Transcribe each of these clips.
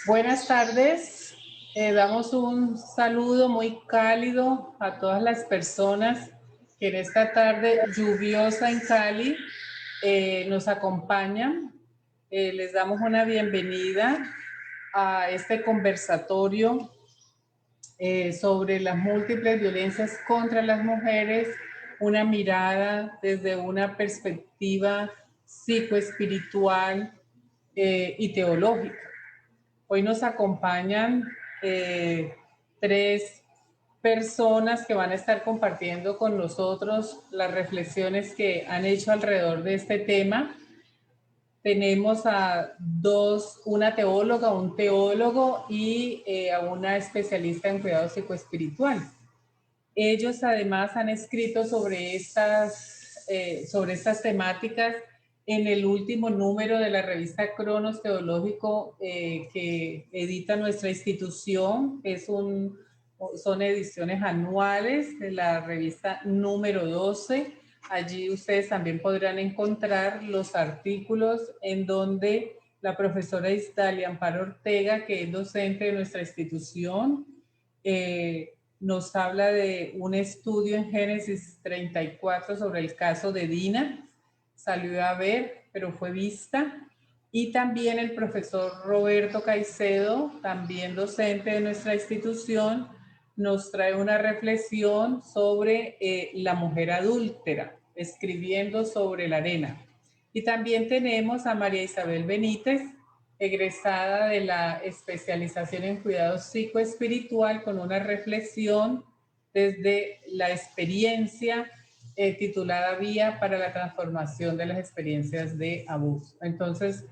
Buenas tardes. Damos un saludo muy cálido a todas las personas que en esta tarde lluviosa en Cali nos acompañan. Les damos una bienvenida a este conversatorio sobre las múltiples violencias contra las mujeres, una mirada desde una perspectiva psicoespiritual y teológica. Hoy nos acompañan tres personas que van a estar compartiendo con nosotros las reflexiones que han hecho alrededor de este tema. Tenemos a una teóloga, un teólogo y a una especialista en cuidado psicoespiritual. Ellos además han escrito sobre estas temáticas en el último número de la revista Cronos Teológico que edita nuestra institución. Son ediciones anuales de la revista número 12. Allí ustedes también podrán encontrar los artículos en donde la profesora Isdalia Amparo Ortega, que es docente de nuestra institución, nos habla de un estudio en Génesis 34 sobre el caso de Dina. Salió a ver, pero fue vista. Y también el profesor Roberto Caicedo, también docente de nuestra institución, nos trae una reflexión sobre la mujer adúltera, escribiendo sobre la arena. Y también tenemos a María Isabel Benítez, egresada de la especialización en cuidado psicoespiritual, con una reflexión desde la experiencia titulada Vía para la transformación de las experiencias de abuso. Entonces,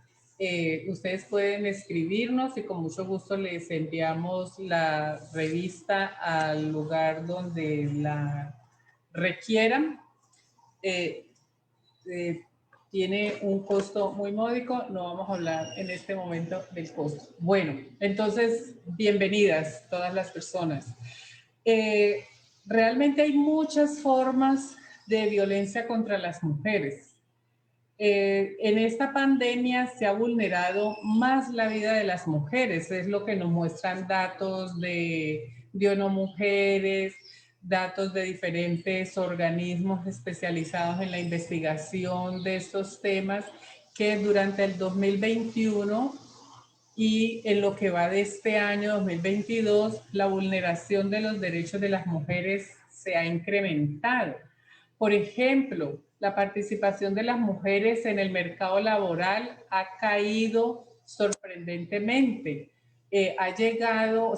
ustedes pueden escribirnos y con mucho gusto les enviamos la revista al lugar donde la requieran. Eh, eh, Tiene un costo muy módico, no vamos a hablar en este momento del costo. Bueno, entonces, bienvenidas todas las personas. Eh, Realmente hay muchas formas de violencia contra las mujeres. En esta pandemia se ha vulnerado más la vida de las mujeres, es lo que nos muestran datos de ONU Mujeres, datos de diferentes organismos especializados en la investigación de estos temas, que durante el 2021 y en lo que va de este año 2022, la vulneración de los derechos de las mujeres se ha incrementado. Por ejemplo, la participación de las mujeres en el mercado laboral ha caído sorprendentemente. Ha echado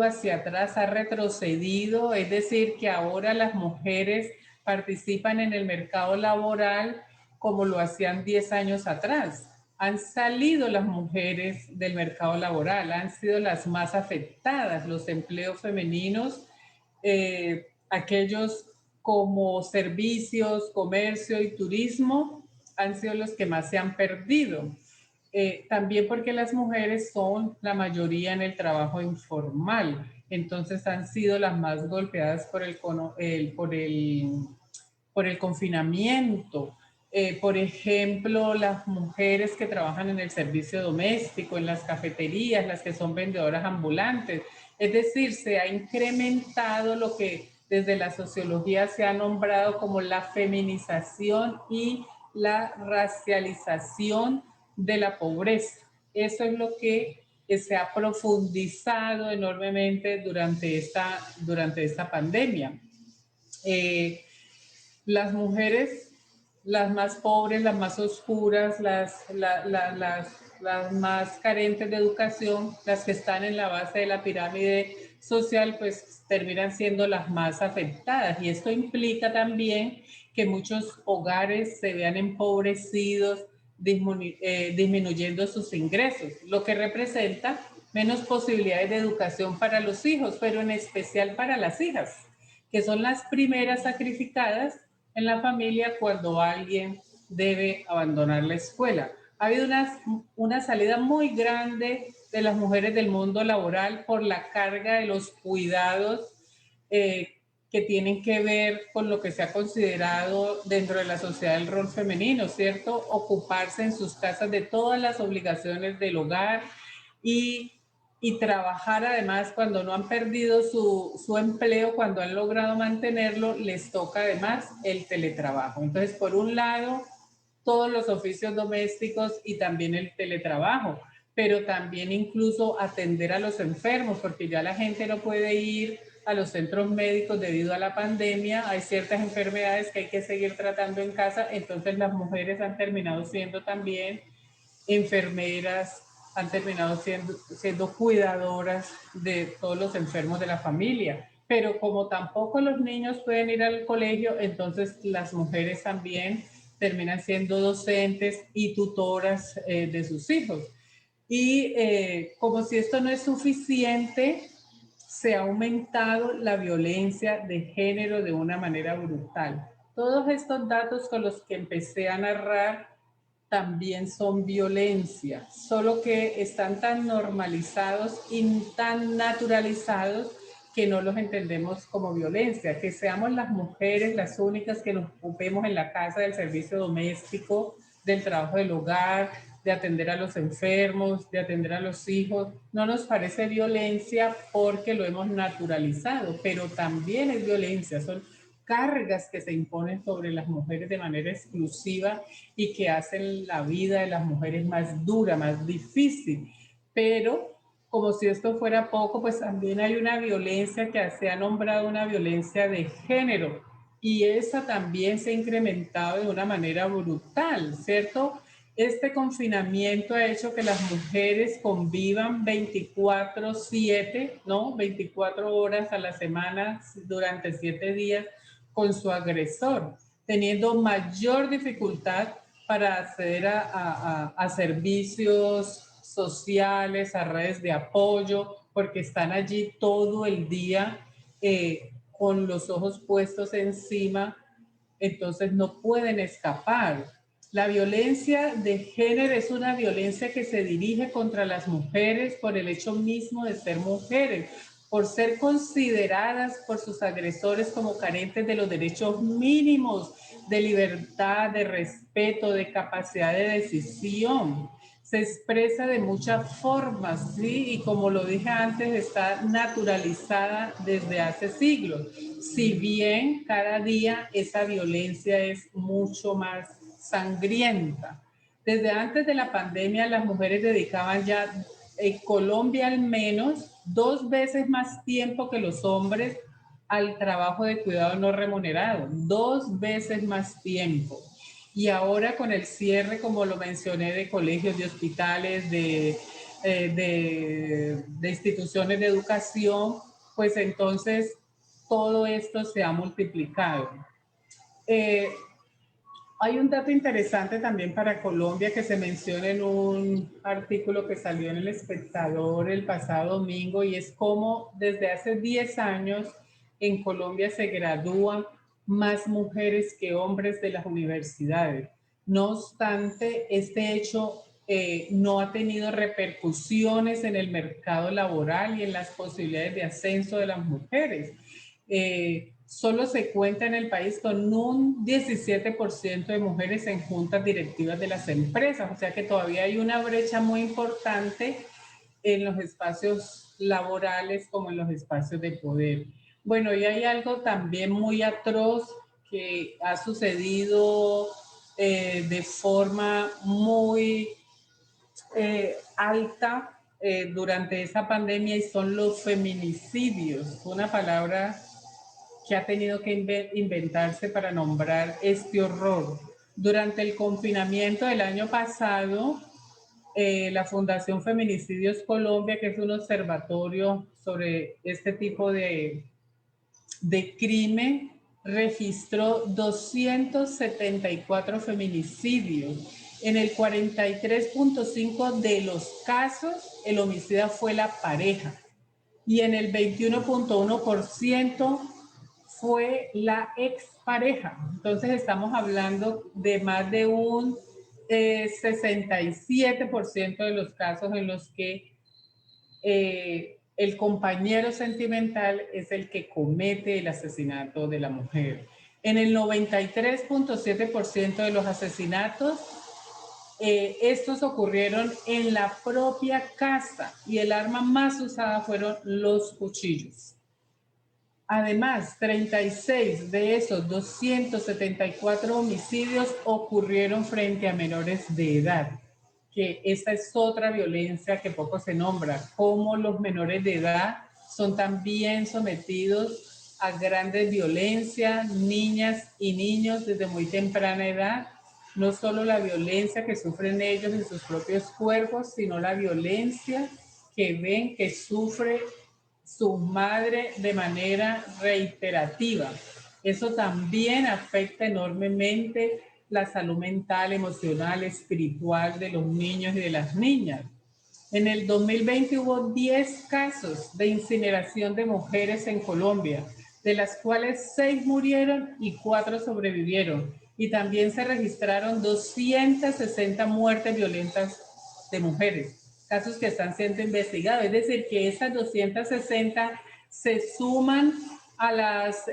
hacia atrás, ha retrocedido, es decir, que ahora las mujeres participan en el mercado laboral como lo hacían 10 años atrás. Han salido las mujeres del mercado laboral, han sido las más afectadas, los empleos femeninos, aquellos como servicios, comercio y turismo han sido los que más se han perdido. También porque las mujeres son la mayoría en el trabajo informal, entonces han sido las más golpeadas por el confinamiento. Por ejemplo, las mujeres que trabajan en el servicio doméstico, en las cafeterías, las que son vendedoras ambulantes. Es decir, se ha incrementado lo que desde la sociología se ha nombrado como la feminización y la racialización de la pobreza. Eso es lo que se ha profundizado enormemente durante esta pandemia. Eh, las mujeres, las más pobres, las más oscuras, las más carentes de educación, las que están en la base de la pirámide social, pues terminan siendo las más afectadas. Y esto implica también que muchos hogares se vean empobrecidos, disminuyendo sus ingresos, lo que representa menos posibilidades de educación para los hijos, pero en especial para las hijas, que son las primeras sacrificadas en la familia cuando alguien debe abandonar la escuela. Ha habido una salida muy grande de las mujeres del mundo laboral por la carga de los cuidados que tienen que ver con lo que se ha considerado dentro de la sociedad el rol femenino, ¿cierto? Ocuparse en sus casas de todas las obligaciones del hogar, y, y trabajar además cuando no han perdido su empleo, cuando han logrado mantenerlo, les toca además el teletrabajo. Entonces, por un lado, todos los oficios domésticos y también el teletrabajo, pero también incluso atender a los enfermos, porque ya la gente no puede ir a los centros médicos debido a la pandemia, hay ciertas enfermedades que hay que seguir tratando en casa, entonces las mujeres han terminado siendo también enfermeras, han terminado siendo cuidadoras de todos los enfermos de la familia. Pero como tampoco los niños pueden ir al colegio, entonces las mujeres también terminan siendo docentes y tutoras de sus hijos. Y como si esto no es suficiente, se ha aumentado la violencia de género de una manera brutal. Todos estos datos con los que empecé a narrar también son violencia, solo que están tan normalizados y tan naturalizados que no los entendemos como violencia. Que seamos las mujeres las únicas que nos ocupemos en la casa del servicio doméstico, del trabajo del hogar, de atender a los enfermos, de atender a los hijos, no nos parece violencia porque lo hemos naturalizado, pero también es violencia, son cargas que se imponen sobre las mujeres de manera exclusiva y que hacen la vida de las mujeres más dura, más difícil. Pero como si esto fuera poco, pues también hay una violencia que se ha nombrado una violencia de género y esa también se ha incrementado de una manera brutal, ¿cierto? Este confinamiento ha hecho que las mujeres convivan 24/7, ¿no? 24 horas a la semana durante 7 días con su agresor, teniendo mayor dificultad para acceder a servicios sociales, a redes de apoyo, porque están allí todo el día con los ojos puestos encima, entonces no pueden escapar. La violencia de género es una violencia que se dirige contra las mujeres por el hecho mismo de ser mujeres, por ser consideradas por sus agresores como carentes de los derechos mínimos de libertad, de respeto, de capacidad de decisión. Se expresa de muchas formas, ¿sí? Y como lo dije antes, está naturalizada desde hace siglos. Si bien cada día esa violencia es mucho más sangrienta. Desde antes de la pandemia, las mujeres dedicaban ya, en Colombia al menos, 2 veces más tiempo que los hombres al trabajo de cuidado no remunerado, 2 veces más tiempo. Y ahora con el cierre, como lo mencioné, de colegios, de hospitales, de instituciones de educación, pues entonces todo esto se ha multiplicado. Eh, Hay un dato interesante también para Colombia que se menciona en un artículo que salió en El Espectador el pasado domingo y es cómo desde hace 10 años en Colombia se gradúan más mujeres que hombres de las universidades. No obstante, este hecho no ha tenido repercusiones en el mercado laboral y en las posibilidades de ascenso de las mujeres. Solo se cuenta en el país con un 17% de mujeres en juntas directivas de las empresas, o sea que todavía hay una brecha muy importante en los espacios laborales como en los espacios de poder. Bueno, y hay algo también muy atroz que ha sucedido de forma muy alta durante esa pandemia y son los feminicidios, una palabra que ha tenido que inventarse para nombrar este horror. Durante el confinamiento del año pasado, la Fundación Feminicidios Colombia, que es un observatorio sobre este tipo de crimen, registró 274 feminicidios. En el 43.5% de los casos, el homicida fue la pareja y en el 21.1% fue la expareja. Entonces estamos hablando de más de un 67% de los casos en los que el compañero sentimental es el que comete el asesinato de la mujer. En el 93.7% de los asesinatos, estos ocurrieron en la propia casa y el arma más usada fueron los cuchillos. Además, 36 de esos 274 homicidios ocurrieron frente a menores de edad, que esta es otra violencia que poco se nombra, cómo los menores de edad son también sometidos a grandes violencias, niñas y niños desde muy temprana edad, no solo la violencia que sufren ellos en sus propios cuerpos, sino la violencia que ven que sufre su madre de manera reiterativa. Eso también afecta enormemente la salud mental, emocional, espiritual de los niños y de las niñas. En el 2020 hubo 10 casos de incineración de mujeres en Colombia, de las cuales 6 murieron y 4 sobrevivieron. Y también se registraron 260 muertes violentas de mujeres, casos que están siendo investigados. Es decir, que esas 260 se suman a las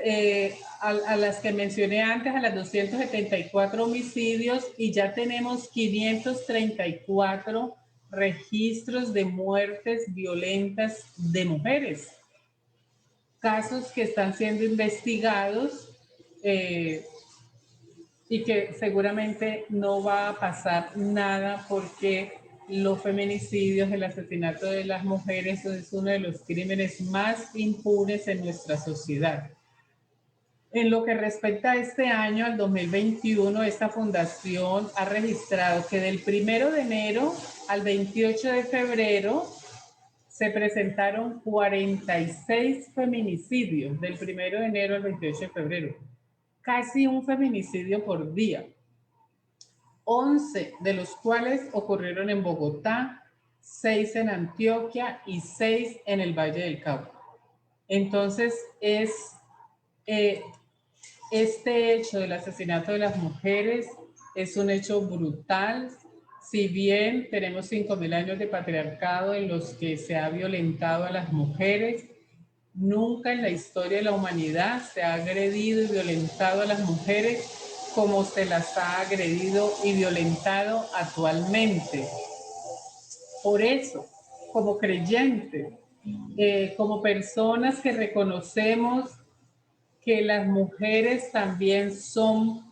que mencioné antes, a las 274 homicidios, y ya tenemos 534 registros de muertes violentas de mujeres. Casos que están siendo investigados y que seguramente no va a pasar nada porque los feminicidios, el asesinato de las mujeres es uno de los crímenes más impunes en nuestra sociedad. En lo que respecta a este año, al 2021, esta fundación ha registrado que del 1 de enero al 28 de febrero se presentaron 46 feminicidios, del 1 de enero al 28 de febrero. Casi un feminicidio por día. 11 de los cuales ocurrieron en Bogotá, 6 en Antioquia y 6 en el Valle del Cauca. Entonces, este hecho del asesinato de las mujeres es un hecho brutal. Si bien tenemos 5.000 años de patriarcado en los que se ha violentado a las mujeres, nunca en la historia de la humanidad se ha agredido y violentado a las mujeres como se las ha agredido y violentado actualmente. Por eso, como creyentes, como personas que reconocemos que las mujeres también son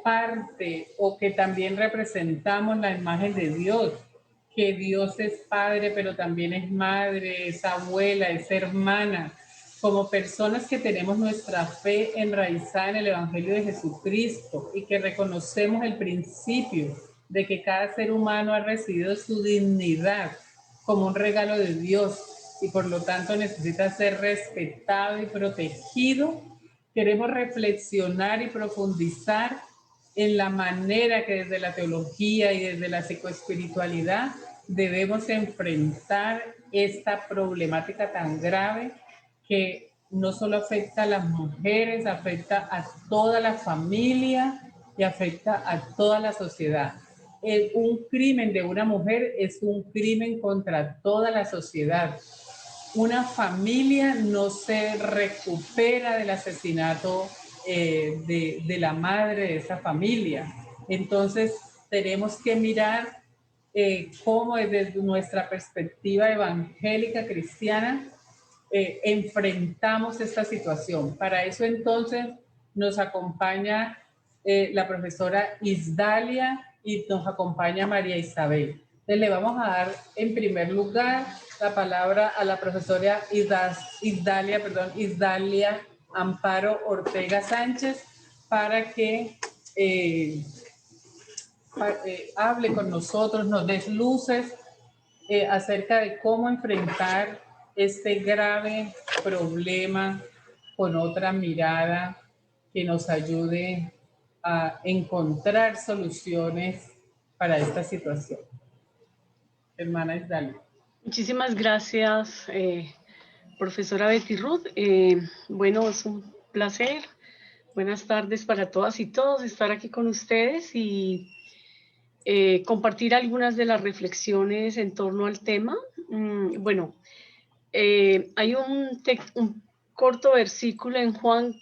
parte o que también representamos la imagen de Dios, que Dios es padre, pero también es madre, es abuela, es hermana, como personas que tenemos nuestra fe enraizada en el Evangelio de Jesucristo y que reconocemos el principio de que cada ser humano ha recibido su dignidad como un regalo de Dios y por lo tanto necesita ser respetado y protegido, queremos reflexionar y profundizar en la manera que desde la teología y desde la psicoespiritualidad debemos enfrentar esta problemática tan grave que no solo afecta a las mujeres, afecta a toda la familia y afecta a toda la sociedad. Un crimen de una mujer es un crimen contra toda la sociedad. Una familia no se recupera del asesinato de la madre de esa familia. Entonces tenemos que mirar cómo desde nuestra perspectiva evangélica cristiana enfrentamos esta situación. Para eso entonces nos acompaña la profesora Isdalia y nos acompaña María Isabel. Entonces le vamos a dar en primer lugar la palabra a la profesora Isdalia Amparo Ortega Sánchez para que hable con nosotros, nos dé luces acerca de cómo enfrentar este grave problema con otra mirada que nos ayude a encontrar soluciones para esta situación. Hermana Isdalia. Muchísimas gracias, profesora Betty Ruth. Bueno, es un placer. Buenas tardes para todas y todos estar aquí con ustedes y compartir algunas de las reflexiones en torno al tema. Bueno, hay un corto versículo en Juan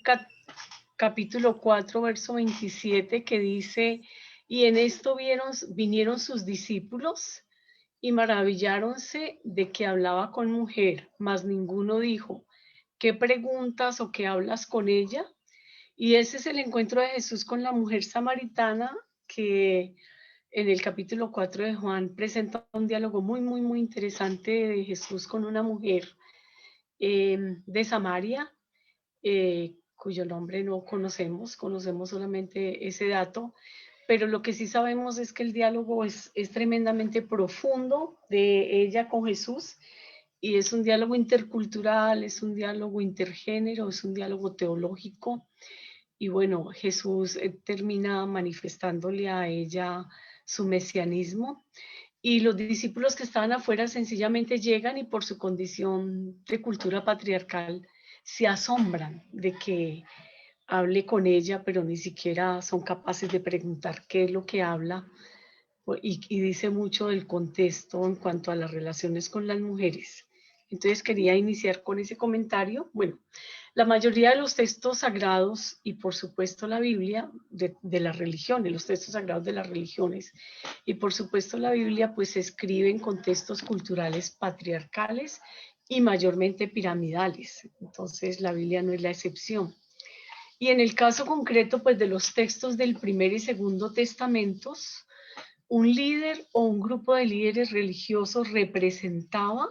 capítulo 4, verso 27, que dice Y en esto vinieron sus discípulos y maravilláronse de que hablaba con mujer, mas ninguno dijo, ¿qué preguntas o qué hablas con ella? Y ese es el encuentro de Jesús con la mujer samaritana, que en el capítulo 4 de Juan presenta un diálogo muy, muy, muy interesante de Jesús con una mujer de Samaria, cuyo nombre no conocemos, conocemos solamente ese dato, pero lo que sí sabemos es que el diálogo es tremendamente profundo de ella con Jesús, y es un diálogo intercultural, es un diálogo intergénero, es un diálogo teológico. Y bueno, Jesús termina manifestándole a ella su mesianismo, y los discípulos que estaban afuera sencillamente llegan y por su condición de cultura patriarcal se asombran de que hable con ella, pero ni siquiera son capaces de preguntar qué es lo que habla, y dice mucho del contexto en cuanto a las relaciones con las mujeres. Entonces quería iniciar con ese comentario. Bueno, la mayoría de los textos sagrados y por supuesto la Biblia de las religiones, los textos sagrados de las religiones y por supuesto la Biblia, pues se escribe en contextos culturales patriarcales y mayormente piramidales. Entonces la Biblia no es la excepción. Y en el caso concreto, pues de los textos del primer y segundo testamentos, un líder o un grupo de líderes religiosos representaba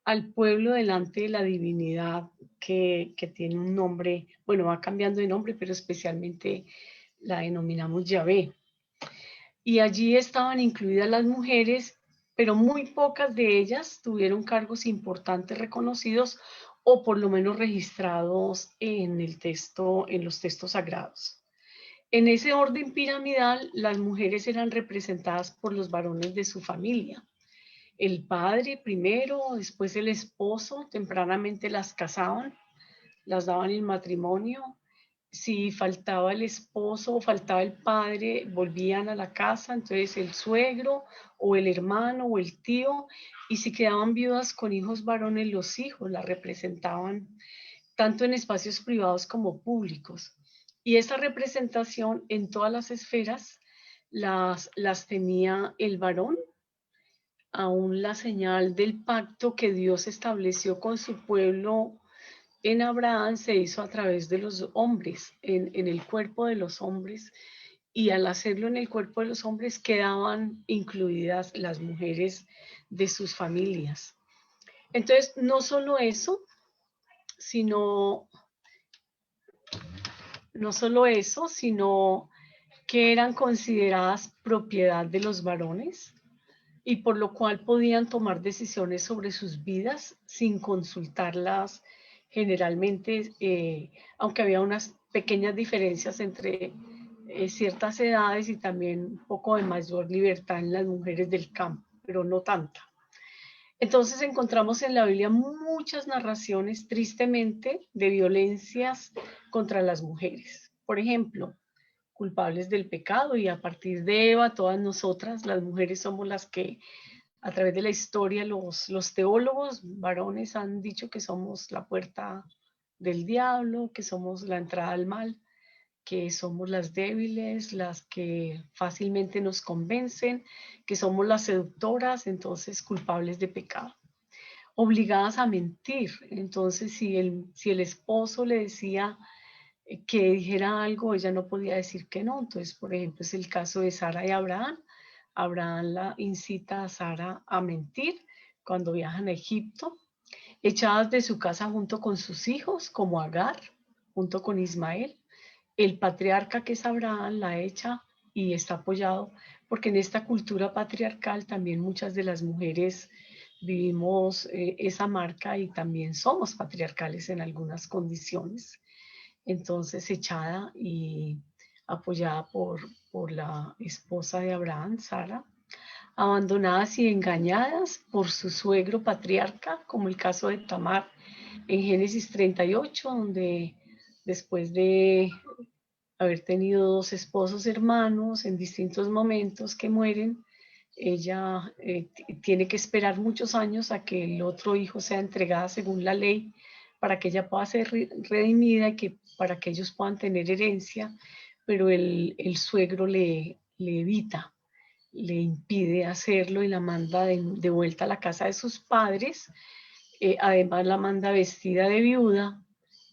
al pueblo delante de la divinidad que tiene un nombre, bueno, va cambiando de nombre, pero especialmente la denominamos Yahvé. Y allí estaban incluidas las mujeres, pero muy pocas de ellas tuvieron cargos importantes reconocidos o por lo menos registrados en el texto, en los textos sagrados. En ese orden piramidal, las mujeres eran representadas por los varones de su familia. El padre primero, después el esposo, tempranamente las casaban, las daban en matrimonio. Si faltaba el esposo o faltaba el padre, volvían a la casa, entonces el suegro o el hermano o el tío, y si quedaban viudas con hijos varones, los hijos las representaban tanto en espacios privados como públicos. Y esa representación en todas las esferas las tenía el varón, aún la señal del pacto que Dios estableció con su pueblo en Abraham se hizo a través de los hombres, en el cuerpo de los hombres, y al hacerlo en el cuerpo de los hombres quedaban incluidas las mujeres de sus familias. Entonces, no solo eso, sino que eran consideradas propiedad de los varones y por lo cual podían tomar decisiones sobre sus vidas sin consultarlas generalmente, aunque había unas pequeñas diferencias entre ciertas edades y también un poco de mayor libertad en las mujeres del campo, pero no tanta. Entonces encontramos en la Biblia muchas narraciones, tristemente, de violencias contra las mujeres. Por ejemplo, culpables del pecado, y a partir de Eva, todas nosotras, las mujeres, somos las que a través de la historia los teólogos varones han dicho que somos la puerta del diablo, que somos la entrada al mal, que somos las débiles, las que fácilmente nos convencen, que somos las seductoras, entonces culpables de pecado, obligadas a mentir. Entonces, si el esposo le decía que dijera algo, ella no podía decir que no. Entonces, por ejemplo, es el caso de Sara y Abraham. Abraham la incita a Sara a mentir cuando viajan a Egipto, echadas de su casa junto con sus hijos, como Agar, junto con Ismael. El patriarca, que es Abraham, la echa y está apoyado, porque en esta cultura patriarcal también muchas de las mujeres vivimos esa marca y también somos patriarcales en algunas condiciones. Entonces, echada y apoyada por la esposa de Abraham, Sara, abandonadas y engañadas por su suegro patriarca, como el caso de Tamar en Génesis 38, donde después de haber tenido dos esposos hermanos en distintos momentos que mueren, ella tiene que esperar muchos años a que el otro hijo sea entregado según la ley para que ella pueda ser redimida y para que ellos puedan tener herencia, pero el suegro le le evita, le impide hacerlo y la manda de vuelta a la casa de sus padres. Además la manda vestida de viuda,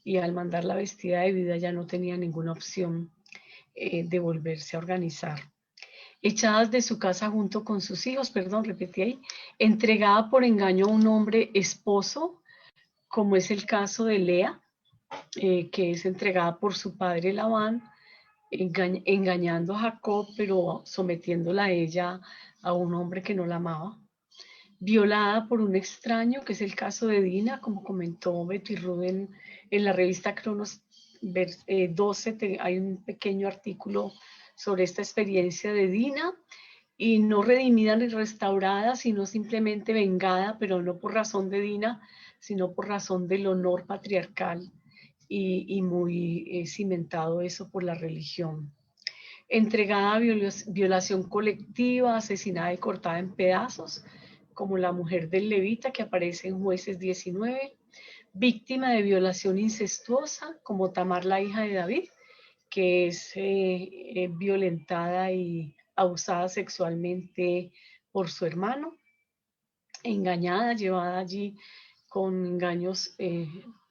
y al mandarla vestida de viuda ya no tenía ninguna opción de volverse a organizar. Echadas de su casa junto con sus hijos, perdón, repetí ahí, entregada por engaño a un hombre esposo, como es el caso de Lea, que es entregada por su padre Labán, engañando a Jacob, pero sometiéndola a ella a un hombre que no la amaba. Violada por un extraño, que es el caso de Dina, como comentó Betty Rubén en la revista Cronos 12, hay un pequeño artículo sobre esta experiencia de Dina, y no redimida ni restaurada, sino simplemente vengada, pero no por razón de Dina, sino por razón del honor patriarcal, y muy cimentado eso por la religión. Entregada a violación colectiva, asesinada y cortada en pedazos, como la mujer del levita que aparece en Jueces 19, víctima de violación incestuosa, como Tamar, la hija de David, que es violentada y abusada sexualmente por su hermano, engañada, llevada allí con engaños,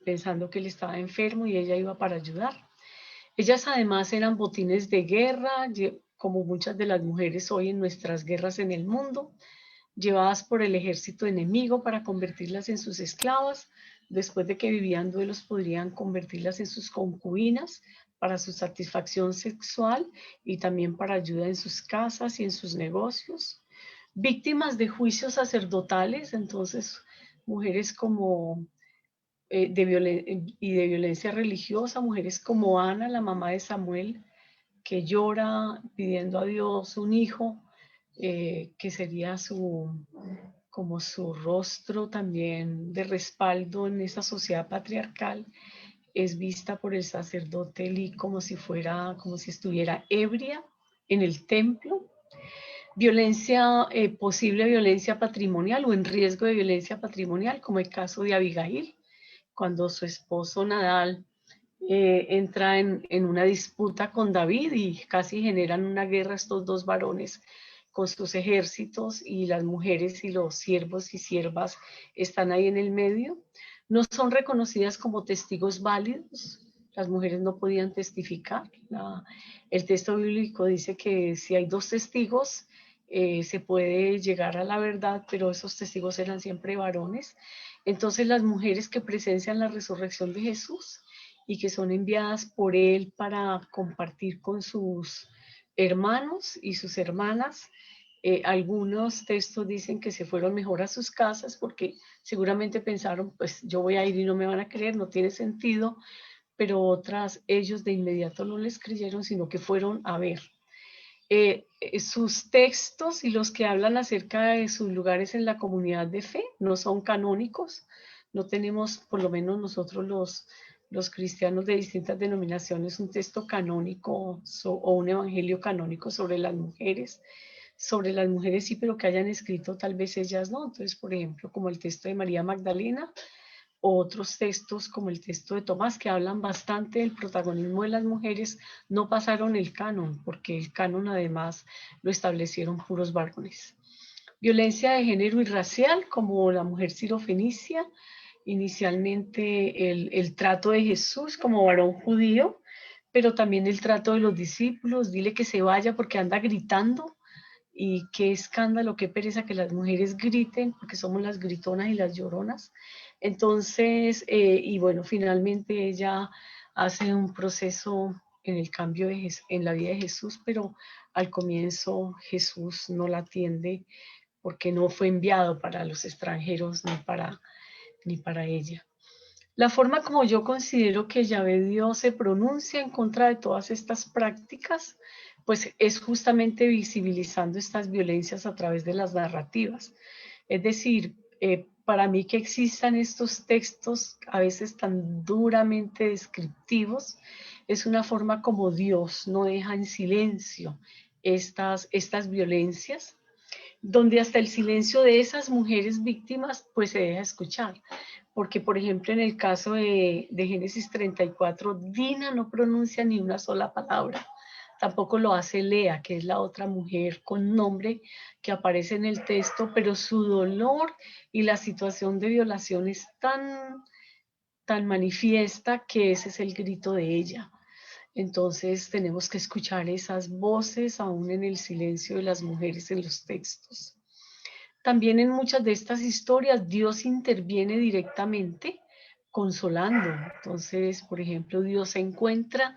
pensando que él estaba enfermo y ella iba para ayudar. Ellas además eran botines de guerra, como muchas de las mujeres hoy en nuestras guerras en el mundo, llevadas por el ejército enemigo para convertirlas en sus esclavas. Después de que vivían duelos, podrían convertirlas en sus concubinas para su satisfacción sexual y también para ayuda en sus casas y en sus negocios. Víctimas de juicios sacerdotales, entonces mujeres como de violencia religiosa, mujeres como Ana, la mamá de Samuel, que llora pidiendo a Dios un hijo, que sería como su rostro también de respaldo en esa sociedad patriarcal, es vista por el sacerdote Eli como si estuviera ebria en el templo. Violencia, posible violencia patrimonial o en riesgo de violencia patrimonial, como el caso de Abigail, cuando su esposo Nadal entra en una disputa con David y casi generan una guerra estos dos varones con sus ejércitos, y las mujeres y los siervos y siervas están ahí en el medio. No son reconocidas como testigos válidos, las mujeres no podían testificar. El texto bíblico dice que si hay dos testigos, se puede llegar a la verdad, pero esos testigos eran siempre varones. Entonces las mujeres que presencian la resurrección de Jesús y que son enviadas por él para compartir con sus hermanos y sus hermanas, algunos textos dicen que se fueron mejor a sus casas porque seguramente pensaron, pues yo voy a ir y no me van a creer, no tiene sentido, pero otras, ellos de inmediato no les creyeron, sino que fueron a ver. Sus textos y los que hablan acerca de sus lugares en la comunidad de fe no son canónicos. No tenemos, por lo menos nosotros los cristianos de distintas denominaciones, un texto canónico o un evangelio canónico sobre las mujeres. Sobre las mujeres sí, pero que hayan escrito tal vez ellas no. Entonces, por ejemplo, como el texto de María Magdalena, o otros textos como el texto de Tomás, que hablan bastante del protagonismo de las mujeres, no pasaron el canon, porque el canon además lo establecieron puros varones. Violencia de género y racial, como la mujer sirofenicia, inicialmente el trato de Jesús como varón judío, pero también el trato de los discípulos, dile que se vaya porque anda gritando, y qué escándalo, qué pereza que las mujeres griten, porque somos las gritonas y las lloronas. Entonces, y bueno, finalmente ella hace un proceso en el cambio en la vida de Jesús, pero al comienzo Jesús no la atiende porque no fue enviado para los extranjeros ni para ella. La forma como yo considero que Yahvé Dios se pronuncia en contra de todas estas prácticas, pues es justamente visibilizando estas violencias a través de las narrativas. Es decir, para mí que existan estos textos a veces tan duramente descriptivos, es una forma como Dios no deja en silencio estas violencias, donde hasta el silencio de esas mujeres víctimas pues se deja escuchar. Porque, por ejemplo, en el caso de Génesis 34, Dina no pronuncia ni una sola palabra. tampoco lo hace Lea, que es la otra mujer con nombre que aparece en el texto, pero su dolor y la situación de violación es tan manifiesta que ese es el grito de ella. Entonces tenemos que escuchar esas voces aún en el silencio de las mujeres en los textos. También en muchas de estas historias Dios interviene directamente consolando. Entonces, por ejemplo, Dios se encuentra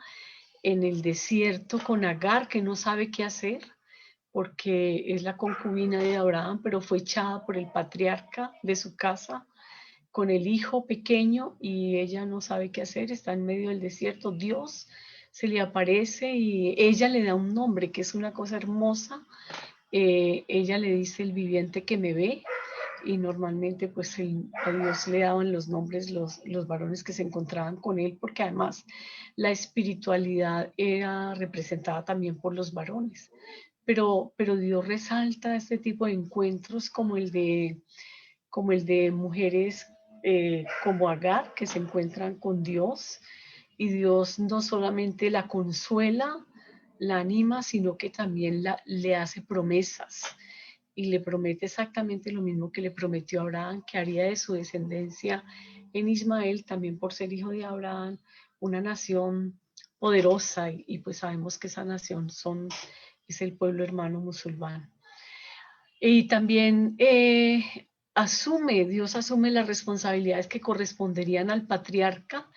en el desierto con Agar, que no sabe qué hacer porque es la concubina de Abraham, pero fue echada por el patriarca de su casa con el hijo pequeño y ella no sabe qué hacer, está en medio del desierto. Dios se le aparece y ella le da un nombre, que es una cosa hermosa. Ella le dice el viviente que me ve, y normalmente pues a Dios le daban los nombres los varones que se encontraban con él, porque además la espiritualidad era representada también por los varones. Pero Dios resalta este tipo de encuentros como el de mujeres como Agar, que se encuentran con Dios, y Dios no solamente la consuela, la anima, sino que también le hace promesas, y le promete exactamente lo mismo que le prometió a Abraham, que haría de su descendencia en Ismael, también por ser hijo de Abraham, una nación poderosa, y pues sabemos que esa nación es el pueblo hermano musulmán. Y también Dios asume las responsabilidades que corresponderían al patriarca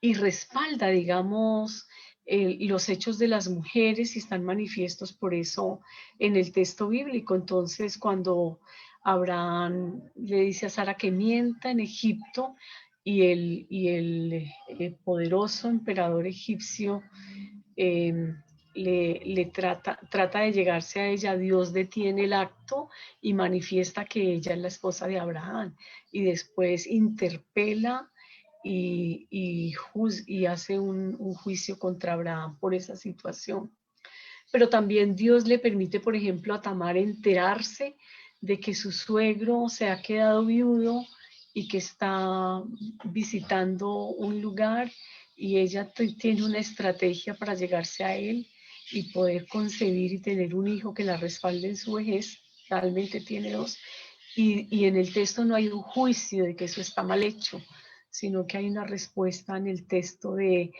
y respalda, digamos, los hechos de las mujeres y están manifiestos por eso en el texto bíblico. Entonces, cuando Abraham le dice a Sara que mienta en Egipto y el poderoso emperador egipcio le trata de llegarse a ella, Dios detiene el acto y manifiesta que ella es la esposa de Abraham, y después interpela y hace un juicio contra Abraham por esa situación. Pero también Dios le permite, por ejemplo, a Tamar enterarse de que su suegro se ha quedado viudo y que está visitando un lugar, y ella tiene una estrategia para llegarse a él y poder concebir y tener un hijo que la respalde en su vejez. Realmente tiene dos. Y en el texto no hay un juicio de que eso está mal hecho, sino que hay una respuesta en el texto de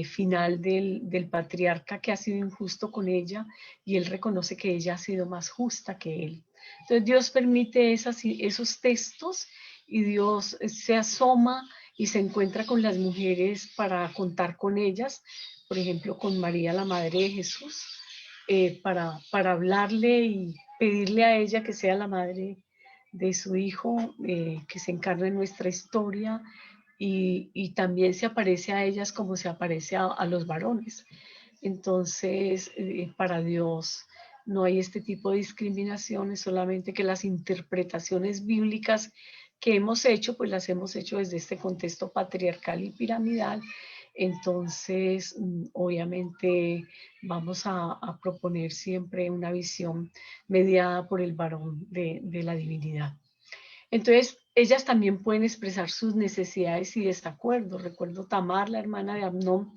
final del patriarca, que ha sido injusto con ella, y él reconoce que ella ha sido más justa que él. Entonces Dios permite esos textos, y Dios se asoma y se encuentra con las mujeres para contar con ellas, por ejemplo con María, la madre de Jesús, para hablarle y pedirle a ella que sea la madre de su hijo, que se encarna en nuestra historia, y también se aparece a ellas como se aparece a los varones. Entonces, para Dios no hay este tipo de discriminaciones, solamente que las interpretaciones bíblicas que hemos hecho, pues las hemos hecho desde este contexto patriarcal y piramidal. Entonces, obviamente vamos a proponer siempre una visión mediada por el varón de la divinidad. Entonces, ellas también pueden expresar sus necesidades y desacuerdos. Recuerdo Tamar, la hermana de Amnón,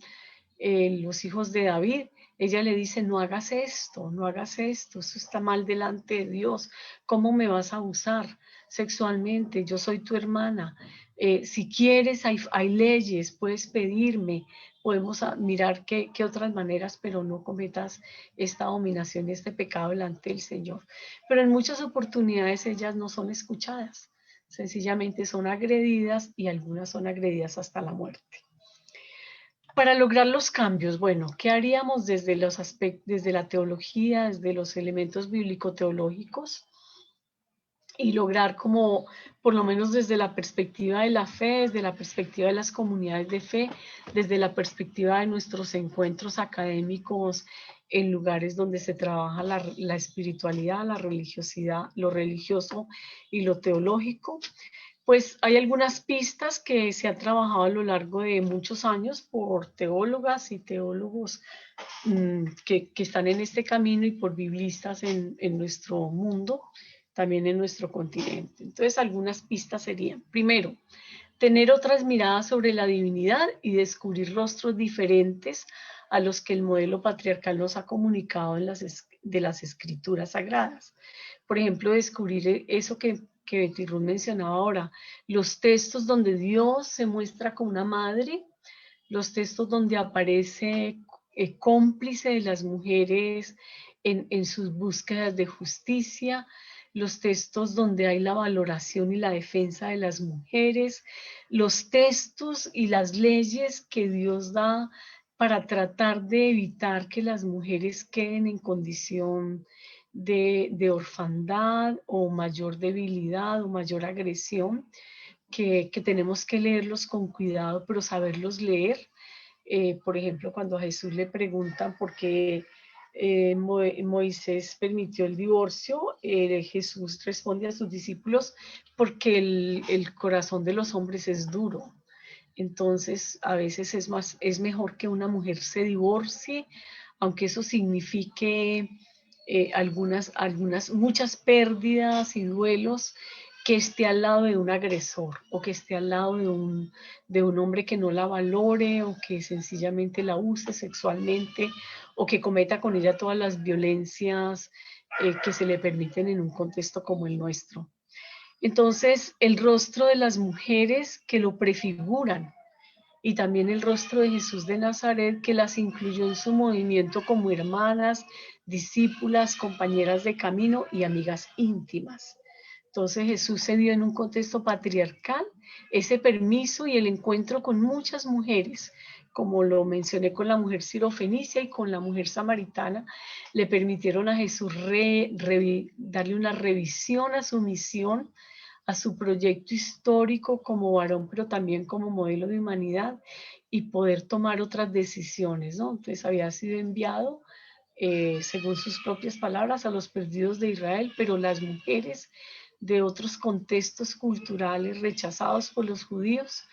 los hijos de David. Ella le dice, no hagas esto, no hagas esto, eso está mal delante de Dios. ¿Cómo me vas a abusar sexualmente? Yo soy tu hermana. Si quieres, hay leyes, puedes pedirme, podemos mirar qué otras maneras, pero no cometas esta abominación y este pecado delante del Señor. Pero en muchas oportunidades ellas no son escuchadas, sencillamente son agredidas, y algunas son agredidas hasta la muerte. Para lograr los cambios, bueno, ¿qué haríamos desde los aspectos, desde la teología, desde los elementos bíblico-teológicos? Y lograr, como por lo menos desde la perspectiva de la fe, desde la perspectiva de las comunidades de fe, desde la perspectiva de nuestros encuentros académicos en lugares donde se trabaja la espiritualidad, la religiosidad, lo religioso y lo teológico. Pues hay algunas pistas que se han trabajado a lo largo de muchos años por teólogas y teólogos que están en este camino, y por biblistas en nuestro mundo, también en nuestro continente. Entonces, algunas pistas serían: primero, tener otras miradas sobre la divinidad y descubrir rostros diferentes a los que el modelo patriarcal nos ha comunicado de las escrituras sagradas. Por ejemplo, descubrir eso que Betty Ruth mencionaba ahora, los textos donde Dios se muestra como una madre, los textos donde aparece cómplice de las mujeres en sus búsquedas de justicia, los textos donde hay la valoración y la defensa de las mujeres, los textos y las leyes que Dios da para tratar de evitar que las mujeres queden en condición de orfandad o mayor debilidad o mayor agresión, que tenemos que leerlos con cuidado, pero saberlos leer. Por ejemplo, cuando a Jesús le preguntan por qué Moisés permitió el divorcio, Jesús responde a sus discípulos porque el corazón de los hombres es duro. Entonces, a veces es mejor que una mujer se divorcie, aunque eso signifique muchas pérdidas y duelos, que esté al lado de un agresor o que esté al lado de un hombre que no la valore o que sencillamente la use sexualmente o que cometa con ella todas las violencias que se le permiten en un contexto como el nuestro. Entonces, el rostro de las mujeres que lo prefiguran y también el rostro de Jesús de Nazaret, que las incluyó en su movimiento como hermanas, discípulas, compañeras de camino y amigas íntimas. Entonces Jesús se dio en un contexto patriarcal ese permiso y el encuentro con muchas mujeres, como lo mencioné con la mujer sirofenicia y con la mujer samaritana, le permitieron a Jesús darle una revisión a su misión, a su proyecto histórico como varón, pero también como modelo de humanidad y poder tomar otras decisiones, ¿no? Entonces había sido enviado, según sus propias palabras, a los perdidos de Israel, pero las mujeres de otros contextos culturales rechazados por los judíos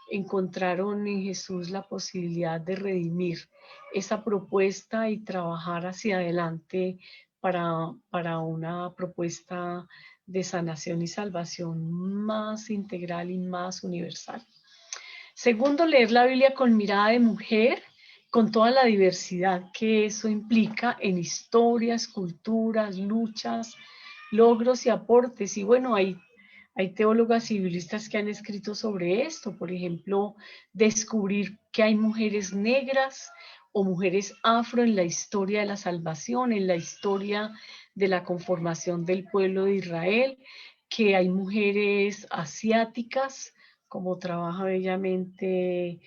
encontraron en Jesús la posibilidad de redimir esa propuesta y trabajar hacia adelante para una propuesta de sanación y salvación más integral y más universal. Segundo, leer la Biblia con mirada de mujer, con toda la diversidad que eso implica en historias, culturas, luchas, logros y aportes. Y bueno, hay teólogas y biblistas que han escrito sobre esto. Por ejemplo, descubrir que hay mujeres negras o mujeres afro en la historia de la salvación, en la historia de la conformación del pueblo de Israel, que hay mujeres asiáticas, como trabaja bellamente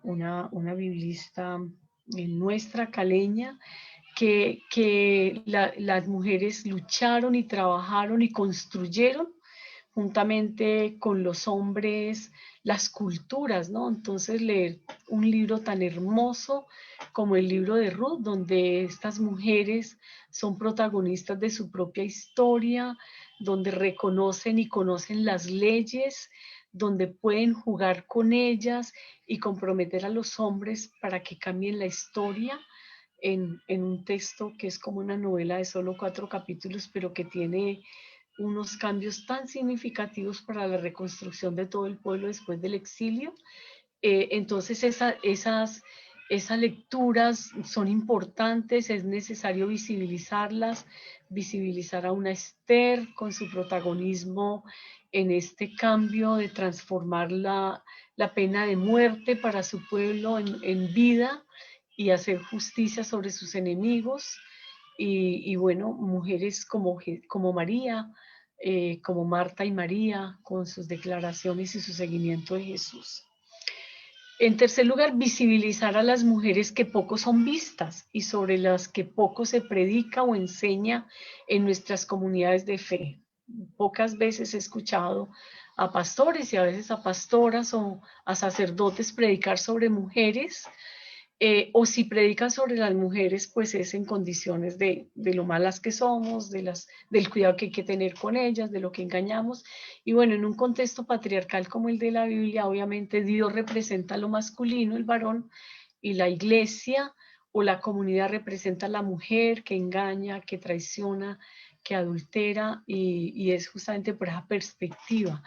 una biblista nuestra, caleña, que las mujeres lucharon y trabajaron y construyeron juntamente con los hombres las culturas, ¿no? Entonces leer un libro tan hermoso como el libro de Ruth, donde estas mujeres son protagonistas de su propia historia, donde reconocen y conocen las leyes, donde pueden jugar con ellas y comprometer a los hombres para que cambien la historia en un texto que es como una novela de solo 4 capítulos, pero que tiene unos cambios tan significativos para la reconstrucción de todo el pueblo después del exilio. Entonces esas lecturas son importantes, es necesario visibilizarlas, visibilizar a una Esther con su protagonismo en este cambio de transformar la pena de muerte para su pueblo en vida y hacer justicia sobre sus enemigos. Y bueno, mujeres como María, como Marta y María, con sus declaraciones y su seguimiento de Jesús. En tercer lugar, visibilizar a las mujeres que poco son vistas y sobre las que poco se predica o enseña en nuestras comunidades de fe. Pocas veces he escuchado a pastores y a veces a pastoras o a sacerdotes predicar sobre mujeres, o si predican sobre las mujeres, pues es en condiciones de lo malas que somos, del cuidado que hay que tener con ellas, de lo que engañamos. Y bueno, en un contexto patriarcal como el de la Biblia, obviamente Dios representa lo masculino, el varón, y la iglesia o la comunidad representa a la mujer que engaña, que traiciona, que adultera, y es justamente por esa perspectiva.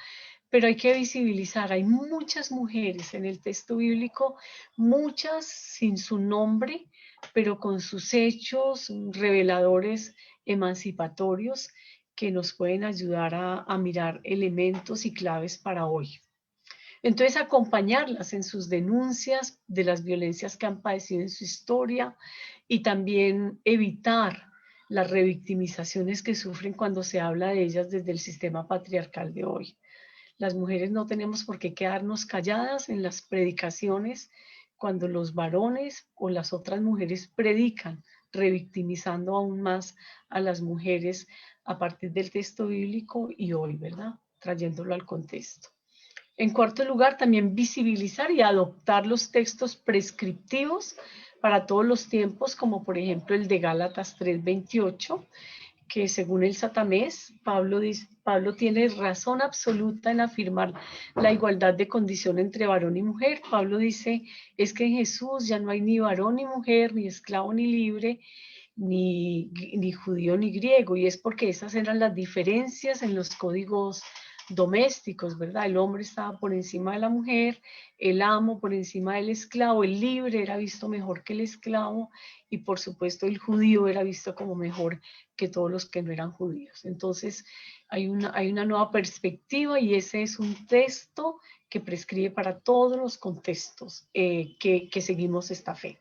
pero hay que visibilizar. Hay muchas mujeres en el texto bíblico, muchas sin su nombre, pero con sus hechos reveladores, emancipatorios, que nos pueden ayudar a mirar elementos y claves para hoy. Entonces, acompañarlas en sus denuncias de las violencias que han padecido en su historia y también evitar las revictimizaciones que sufren cuando se habla de ellas desde el sistema patriarcal de hoy. Las mujeres no tenemos por qué quedarnos calladas en las predicaciones cuando los varones o las otras mujeres predican, revictimizando aún más a las mujeres a partir del texto bíblico y hoy, ¿verdad? Trayéndolo al contexto. En cuarto lugar, también visibilizar y adoptar los textos prescriptivos para todos los tiempos, como por ejemplo el de Gálatas 3:28, que según el Satamés, Pablo tiene razón absoluta en afirmar la igualdad de condición entre varón y mujer. Pablo dice, es que en Jesús ya no hay ni varón ni mujer, ni esclavo ni libre, ni judío ni griego, y es porque esas eran las diferencias en los códigos domésticos, ¿verdad? El hombre estaba por encima de la mujer, el amo por encima del esclavo, el libre era visto mejor que el esclavo y por supuesto el judío era visto como mejor que todos los que no eran judíos. Entonces hay una nueva perspectiva y ese es un texto que prescribe para todos los contextos que seguimos esta fe.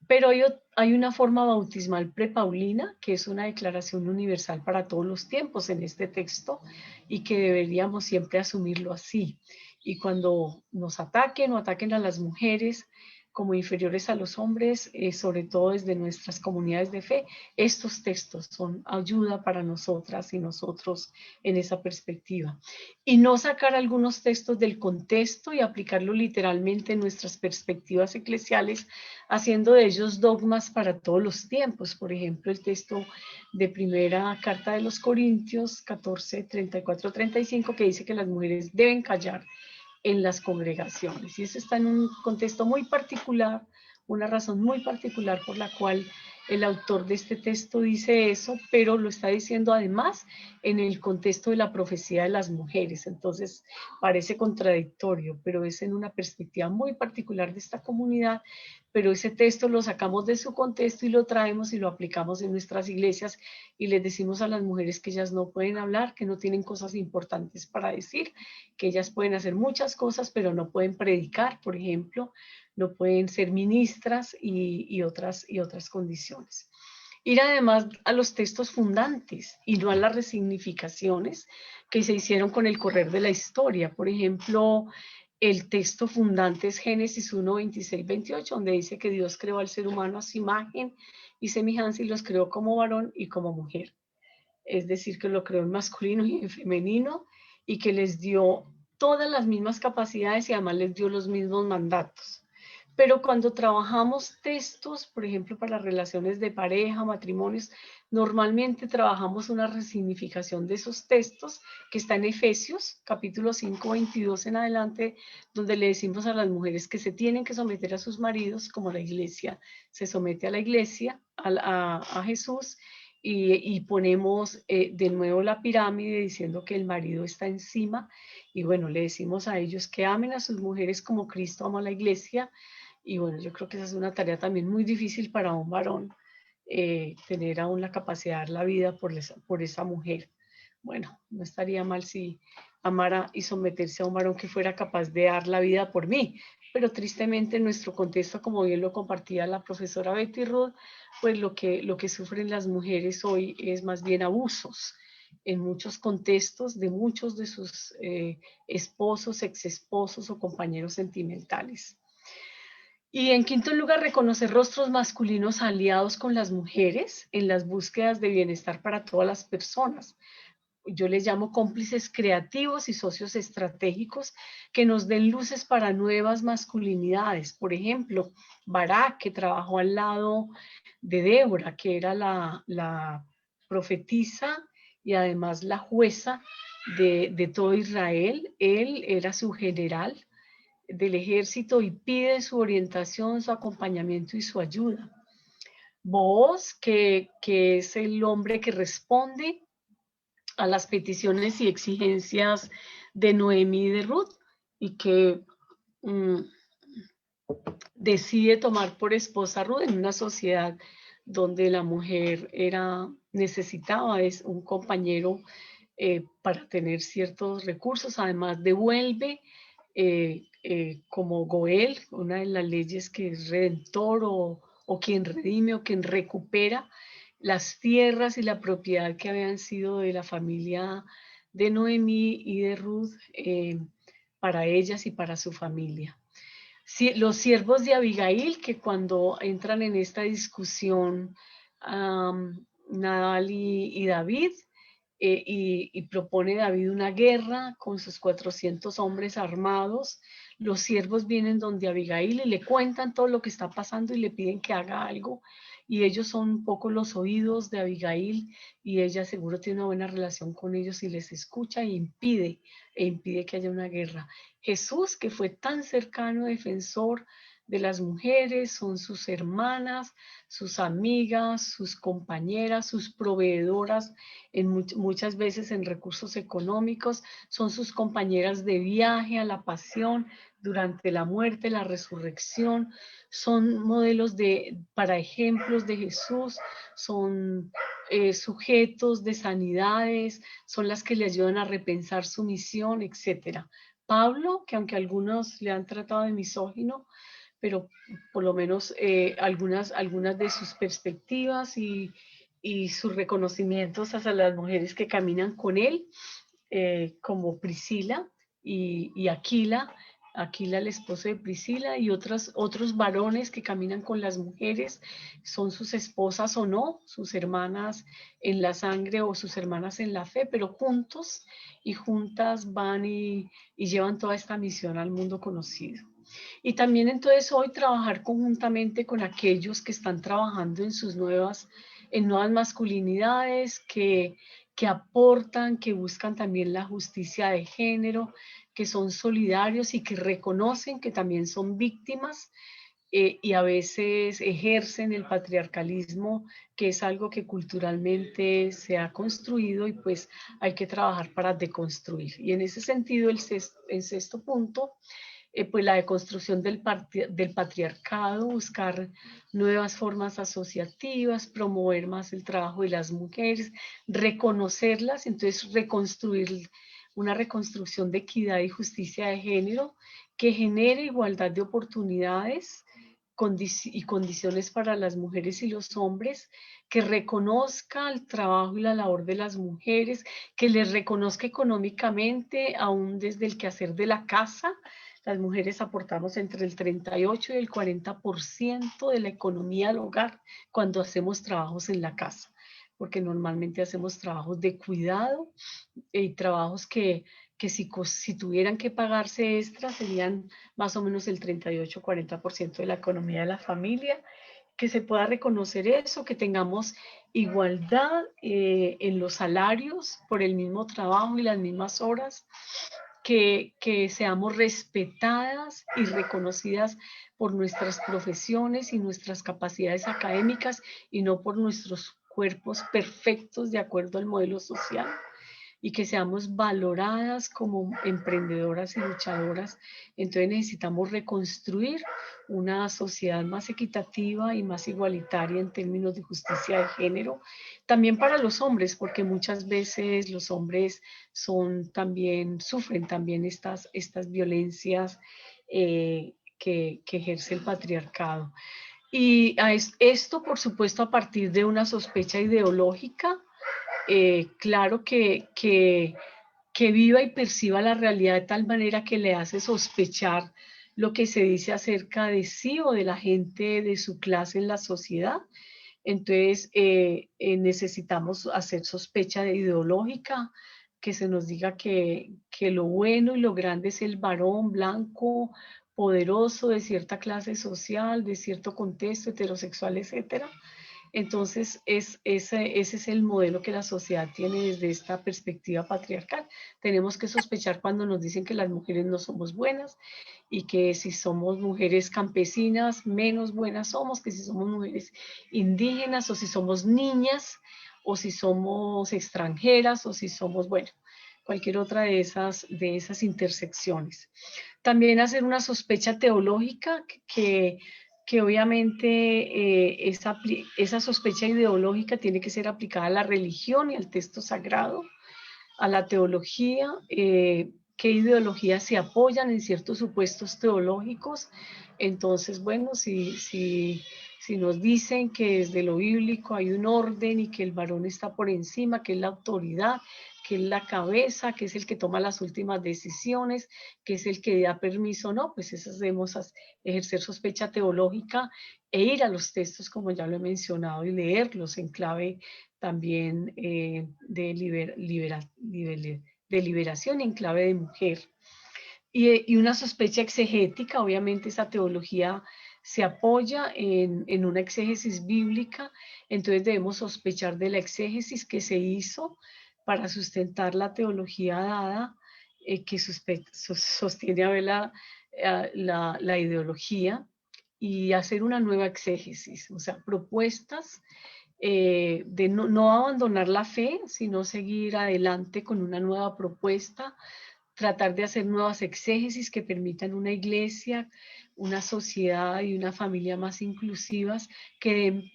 Pero hay una forma bautismal prepaulina, que es una declaración universal para todos los tiempos en este texto y que deberíamos siempre asumirlo así. Y cuando nos ataquen o ataquen a las mujeres como inferiores a los hombres, sobre todo desde nuestras comunidades de fe, estos textos son ayuda para nosotras y nosotros en esa perspectiva. Y no sacar algunos textos del contexto y aplicarlo literalmente en nuestras perspectivas eclesiales, haciendo de ellos dogmas para todos los tiempos. Por ejemplo, el texto de primera carta de los Corintios 14, 34, 35, que dice que las mujeres deben callar en las congregaciones. Y eso está en un contexto muy particular, una razón muy particular por la cual el autor de este texto dice eso, pero lo está diciendo además en el contexto de la profecía de las mujeres. Entonces parece contradictorio, pero es en una perspectiva muy particular de esta comunidad, pero ese texto lo sacamos de su contexto y lo traemos y lo aplicamos en nuestras iglesias y les decimos a las mujeres que ellas no pueden hablar, que no tienen cosas importantes para decir, que ellas pueden hacer muchas cosas, pero no pueden predicar, por ejemplo, no pueden ser ministras y otras condiciones. Ir además a los textos fundantes y no a las resignificaciones que se hicieron con el correr de la historia. Por ejemplo, el texto fundante es Génesis 1, 26, 28, donde dice que Dios creó al ser humano a su imagen y semejanza y los creó como varón y como mujer. Es decir, que lo creó en masculino y en femenino y que les dio todas las mismas capacidades y además les dio los mismos mandatos. Pero cuando trabajamos textos, por ejemplo, para relaciones de pareja, matrimonios, normalmente trabajamos una resignificación de esos textos que está en Efesios, capítulo 5, 22 en adelante, donde le decimos a las mujeres que se tienen que someter a sus maridos, como la iglesia se somete a la iglesia, a Jesús, y ponemos de nuevo la pirámide diciendo que el marido está encima, y bueno, le decimos a ellos que amen a sus mujeres como Cristo ama a la iglesia. Y bueno, yo creo que esa es una tarea también muy difícil para un varón, tener aún la capacidad de dar la vida por esa mujer. Bueno, no estaría mal si amara y someterse a un varón que fuera capaz de dar la vida por mí, pero tristemente en nuestro contexto, como bien lo compartía la profesora Betty Ruth, pues lo que sufren las mujeres hoy es más bien abusos en muchos contextos de muchos de sus esposos, exesposos o compañeros sentimentales. Y en quinto lugar, reconocer rostros masculinos aliados con las mujeres en las búsquedas de bienestar para todas las personas. Yo les llamo cómplices creativos y socios estratégicos que nos den luces para nuevas masculinidades. Por ejemplo, Barak, que trabajó al lado de Débora, que era la profetisa y además la jueza de todo Israel. Él era su general del ejército y pide su orientación, su acompañamiento y su ayuda. Booz, que es el hombre que responde a las peticiones y exigencias de Noemí y de Ruth, y que decide tomar por esposa a Ruth en una sociedad donde la mujer necesitaba un compañero para tener ciertos recursos. Además devuelve como Goel, una de las leyes que es redentor o quien redime o quien recupera las tierras y la propiedad que habían sido de la familia de Noemí y de Ruth para ellas y para su familia. Los siervos de Abigail, que cuando entran en esta discusión, Nadal y David, y propone David una guerra con sus 400 hombres armados, los siervos vienen donde Abigail y le cuentan todo lo que está pasando y le piden que haga algo, y ellos son un poco los oídos de Abigail, y ella seguro tiene una buena relación con ellos y les escucha e impide que haya una guerra. Jesús, que fue tan cercano, defensor de las mujeres, son sus hermanas, sus amigas, sus compañeras, sus proveedoras, muchas veces en recursos económicos, son sus compañeras de viaje a la pasión, durante la muerte, la resurrección, son modelos para ejemplos de Jesús, son sujetos de sanidades, son las que le ayudan a repensar su misión, etc. Pablo, que aunque algunos le han tratado de misógino, pero por lo menos algunas de sus perspectivas y sus reconocimientos hacia las mujeres que caminan con él, como Priscila y Aquila, el esposo de Priscila, y otros varones que caminan con las mujeres, son sus esposas o no, sus hermanas en la sangre o sus hermanas en la fe, pero juntos y juntas van y llevan toda esta misión al mundo conocido. Y también entonces hoy trabajar conjuntamente con aquellos que están trabajando en nuevas masculinidades, que aportan, que buscan también la justicia de género, que son solidarios y que reconocen que también son víctimas y a veces ejercen el patriarcalismo, que es algo que culturalmente se ha construido y pues hay que trabajar para deconstruir. Y en ese sentido, el sexto punto, pues la deconstrucción del patriarcado, buscar nuevas formas asociativas, promover más el trabajo de las mujeres, reconocerlas, entonces reconstruir una reconstrucción de equidad y justicia de género que genere igualdad de oportunidades y condiciones para las mujeres y los hombres, que reconozca el trabajo y la labor de las mujeres, que les reconozca económicamente, aún desde el quehacer de la casa. Las mujeres aportamos entre el 38 y el 40% de la economía del hogar cuando hacemos trabajos en la casa, porque normalmente hacemos trabajos de cuidado y trabajos que si tuvieran que pagarse extra serían más o menos el 38-40% de la economía de la familia. Que se pueda reconocer eso, que tengamos igualdad en los salarios por el mismo trabajo y las mismas horas, que seamos respetadas y reconocidas por nuestras profesiones y nuestras capacidades académicas y no por nuestros cuerpos perfectos de acuerdo al modelo social, y que seamos valoradas como emprendedoras y luchadoras. Entonces necesitamos reconstruir una sociedad más equitativa y más igualitaria en términos de justicia de género, también para los hombres, porque muchas veces los hombres sufren también estas violencias que ejerce el patriarcado. Y esto, por supuesto, a partir de una sospecha ideológica, claro que viva y perciba la realidad de tal manera que le hace sospechar lo que se dice acerca de sí o de la gente de su clase en la sociedad. Entonces, necesitamos hacer sospecha ideológica, que se nos diga que lo bueno y lo grande es el varón blanco, poderoso, de cierta clase social, de cierto contexto, heterosexual, etcétera. Entonces, ese es el modelo que la sociedad tiene desde esta perspectiva patriarcal. Tenemos que sospechar cuando nos dicen que las mujeres no somos buenas y que si somos mujeres campesinas, menos buenas somos, que si somos mujeres indígenas o si somos niñas o si somos extranjeras, o si somos, bueno, cualquier otra de esas intersecciones. También hacer una sospecha teológica que obviamente esa sospecha ideológica tiene que ser aplicada a la religión y al texto sagrado, a la teología, qué ideologías se apoyan en ciertos supuestos teológicos. Entonces, bueno, si nos dicen que desde lo bíblico hay un orden y que el varón está por encima, que es la autoridad, que es la cabeza, que es el que toma las últimas decisiones, que es el que da permiso o no, pues esas debemos ejercer sospecha teológica e ir a los textos, como ya lo he mencionado, y leerlos en clave también de liberación en clave de mujer. Y una sospecha exegética, obviamente esa teología se apoya en una exégesis bíblica, entonces debemos sospechar de la exégesis que se hizo para sustentar la teología dada, que sostiene a ver la ideología, y hacer una nueva exégesis, o sea, propuestas de no abandonar la fe, sino seguir adelante con una nueva propuesta, tratar de hacer nuevas exégesis que permitan una iglesia, una sociedad y una familia más inclusivas, que den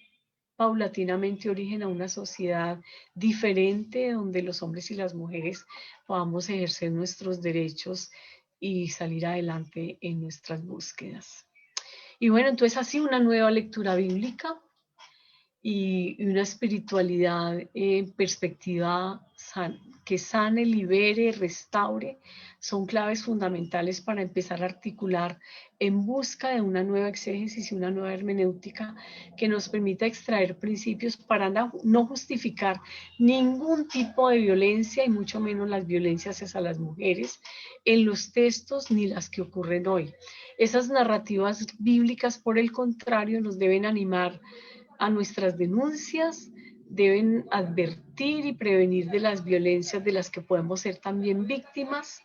paulatinamente origen a una sociedad diferente, donde los hombres y las mujeres podamos ejercer nuestros derechos y salir adelante en nuestras búsquedas. Y bueno, entonces así una nueva lectura bíblica y una espiritualidad en perspectiva que sane, libere, restaure, son claves fundamentales para empezar a articular en busca de una nueva exégesis y una nueva hermenéutica que nos permita extraer principios para no justificar ningún tipo de violencia y mucho menos las violencias hacia las mujeres en los textos ni las que ocurren hoy. Esas narrativas bíblicas, por el contrario, nos deben animar a nuestras denuncias, deben advertir y prevenir de las violencias de las que podemos ser también víctimas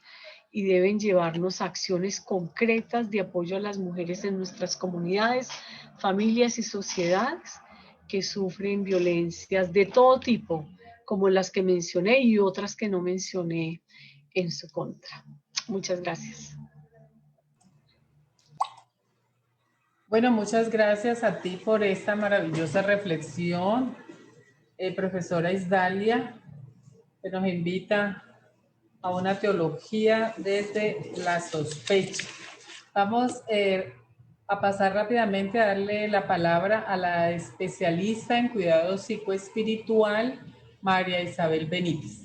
y deben llevarnos a acciones concretas de apoyo a las mujeres en nuestras comunidades, familias y sociedades que sufren violencias de todo tipo, como las que mencioné y otras que no mencioné en su contra. Muchas gracias. Bueno, muchas gracias a ti por esta maravillosa reflexión, profesora Isdalia, que nos invita a una teología desde la sospecha. Vamos a pasar rápidamente a darle la palabra a la especialista en cuidado psicoespiritual, María Isabel Benítez.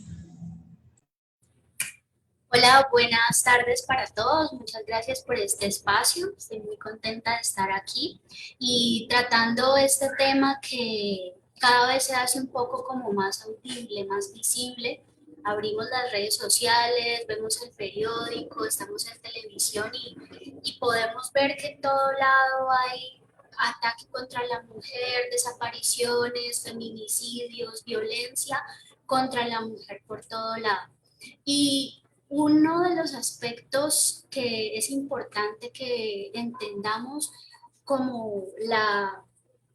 Hola, buenas tardes para todos. Muchas gracias por este espacio. Estoy muy contenta de estar aquí y tratando este tema que cada vez se hace un poco como más audible, más visible. Abrimos las redes sociales, vemos el periódico, estamos en televisión y podemos ver que en todo lado hay ataque contra la mujer, desapariciones, feminicidios, violencia contra la mujer por todo lado. Y uno de los aspectos que es importante que entendamos como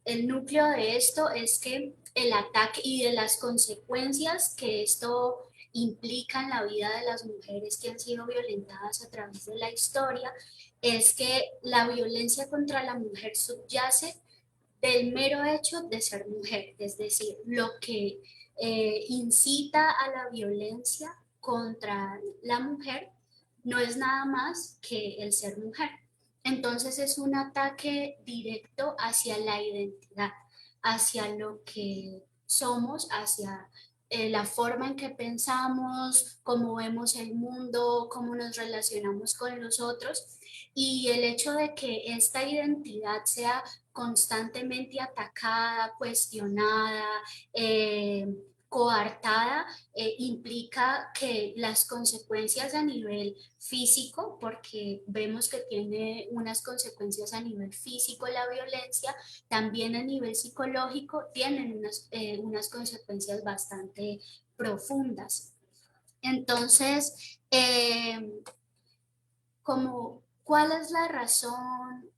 el núcleo de esto es que el ataque y de las consecuencias que esto implica en la vida de las mujeres que han sido violentadas a través de la historia, es que la violencia contra la mujer subyace del mero hecho de ser mujer, es decir, lo que incita a la violencia contra la mujer no es nada más que el ser mujer. Entonces es un ataque directo hacia la identidad, hacia lo que somos, hacia la forma en que pensamos, cómo vemos el mundo, cómo nos relacionamos con los otros. Y el hecho de que esta identidad sea constantemente atacada, cuestionada, coartada, implica que las consecuencias a nivel físico, porque vemos que tiene unas consecuencias a nivel físico la violencia, también a nivel psicológico tienen unas consecuencias bastante profundas. Entonces, ¿cuál es la razón?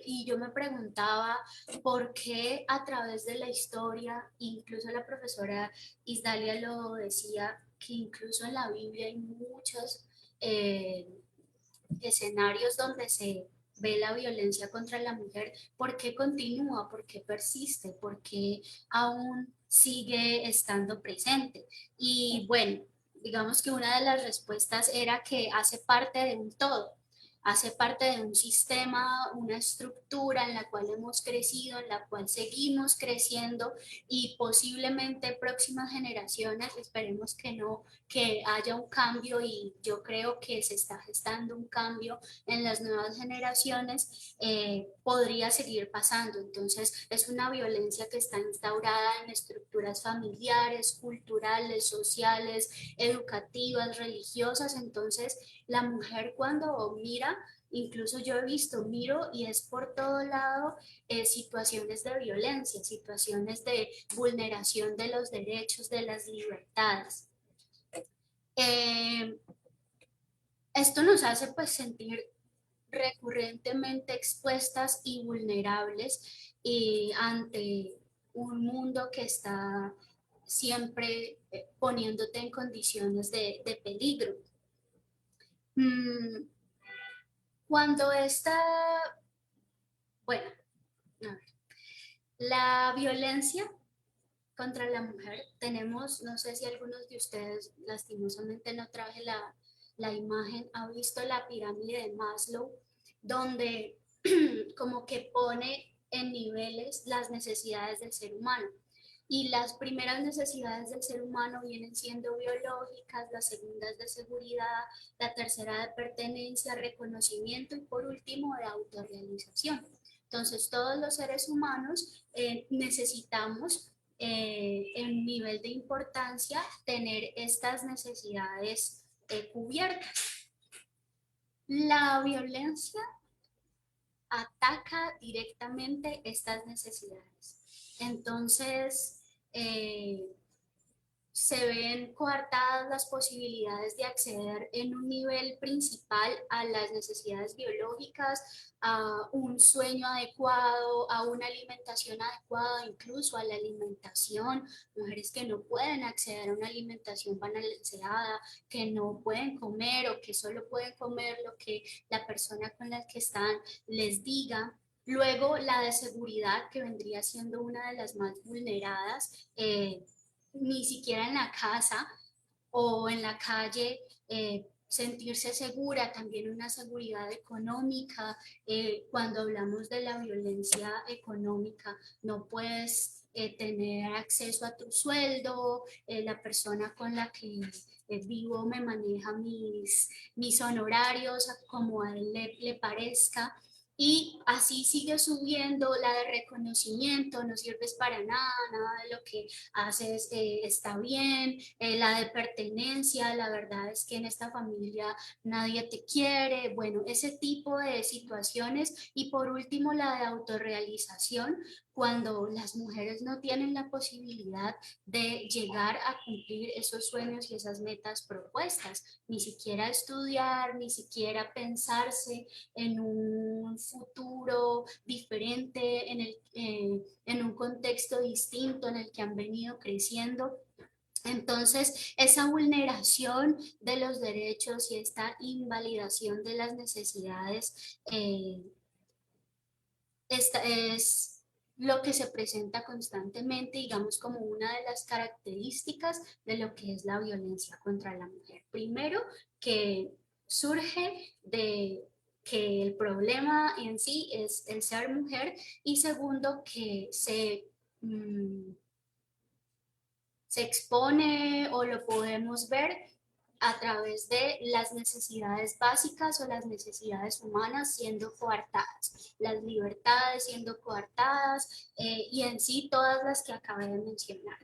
y yo me preguntaba por qué a través de la historia, incluso la profesora Isdalia lo decía, que incluso en la Biblia hay muchos escenarios donde se ve la violencia contra la mujer. ¿Por qué continúa? ¿Por qué persiste? ¿Por qué aún sigue estando presente? Y bueno, digamos que una de las respuestas era que hace parte de un todo, hace parte de un sistema, una estructura en la cual hemos crecido, en la cual seguimos creciendo, y posiblemente próximas generaciones, esperemos que no, que haya un cambio, y yo creo que se está gestando un cambio en las nuevas generaciones, podría seguir pasando. Entonces es una violencia que está instaurada en estructuras familiares, culturales, sociales, educativas, religiosas. Entonces la mujer, cuando mira, incluso yo he visto, miro y es por todo lado, situaciones de violencia, situaciones de vulneración de los derechos, de las libertades. Eh, Esto nos hace pues sentir recurrentemente expuestas y vulnerables, ante un mundo que está siempre poniéndote en condiciones de peligro. Mm, Cuando esta, bueno, a ver, la violencia contra la mujer, tenemos, no sé si algunos de ustedes, lastimosamente no traje la imagen, ha visto la pirámide de Maslow, donde como que pone en niveles las necesidades del ser humano. Y las primeras necesidades del ser humano vienen siendo biológicas, las segundas de seguridad, la tercera de pertenencia, reconocimiento, y por último de autorrealización. Entonces todos los seres humanos necesitamos, en nivel de importancia, tener estas necesidades cubiertas. La violencia ataca directamente estas necesidades. Entonces, se ven coartadas las posibilidades de acceder en un nivel principal a las necesidades biológicas, a un sueño adecuado, a una alimentación adecuada, incluso a la alimentación. Mujeres que no pueden acceder a una alimentación balanceada, que no pueden comer o que solo pueden comer lo que la persona con la que están les diga. Luego, la de seguridad, que vendría siendo una de las más vulneradas. Ni siquiera en la casa o en la calle, sentirse segura, también una seguridad económica. Cuando hablamos de la violencia económica, no puedes tener acceso a tu sueldo, la persona con la que vivo me maneja mis honorarios como a él le parezca. Y así sigue subiendo la de reconocimiento, no sirves para nada, nada de lo que haces está bien, la de pertenencia, la verdad es que en esta familia nadie te quiere, bueno, ese tipo de situaciones. Y por último, la de autorrealización, cuando las mujeres no tienen la posibilidad de llegar a cumplir esos sueños y esas metas propuestas, ni siquiera estudiar, ni siquiera pensarse en un futuro diferente, en un contexto distinto en el que han venido creciendo. Entonces, esa vulneración de los derechos y esta invalidación de las necesidades, esta es lo que se presenta constantemente, digamos, como una de las características de lo que es la violencia contra la mujer. Primero, que surge de que el problema en sí es el ser mujer, y segundo, que se expone o lo podemos ver a través de las necesidades básicas o las necesidades humanas siendo coartadas, las libertades siendo coartadas, y en sí todas las que acabé de mencionar.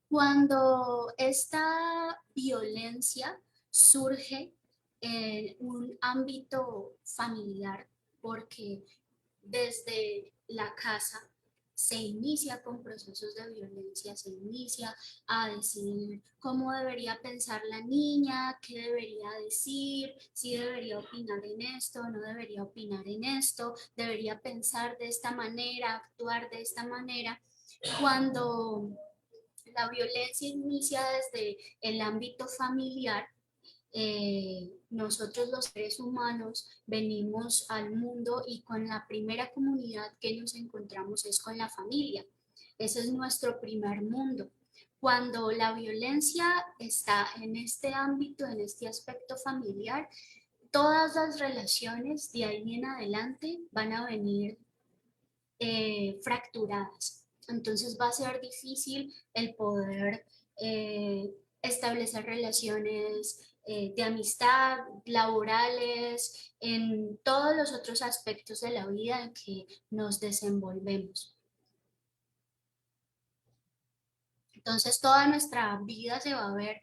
Cuando esta violencia surge en un ámbito familiar, porque desde la casa se inicia con procesos de violencia, se inicia a decir cómo debería pensar la niña, qué debería decir, si debería opinar en esto, no debería opinar en esto, debería pensar de esta manera, actuar de esta manera. Cuando la violencia inicia desde el ámbito familiar, nosotros los seres humanos venimos al mundo y con la primera comunidad que nos encontramos es con la familia. Ese es nuestro primer mundo. Cuando la violencia está en este ámbito, en este aspecto familiar, todas las relaciones de ahí en adelante van a venir fracturadas. Entonces va a ser difícil el poder establecer relaciones de amistad, laborales, en todos los otros aspectos de la vida en que nos desenvolvemos. Entonces toda nuestra vida se va a ver,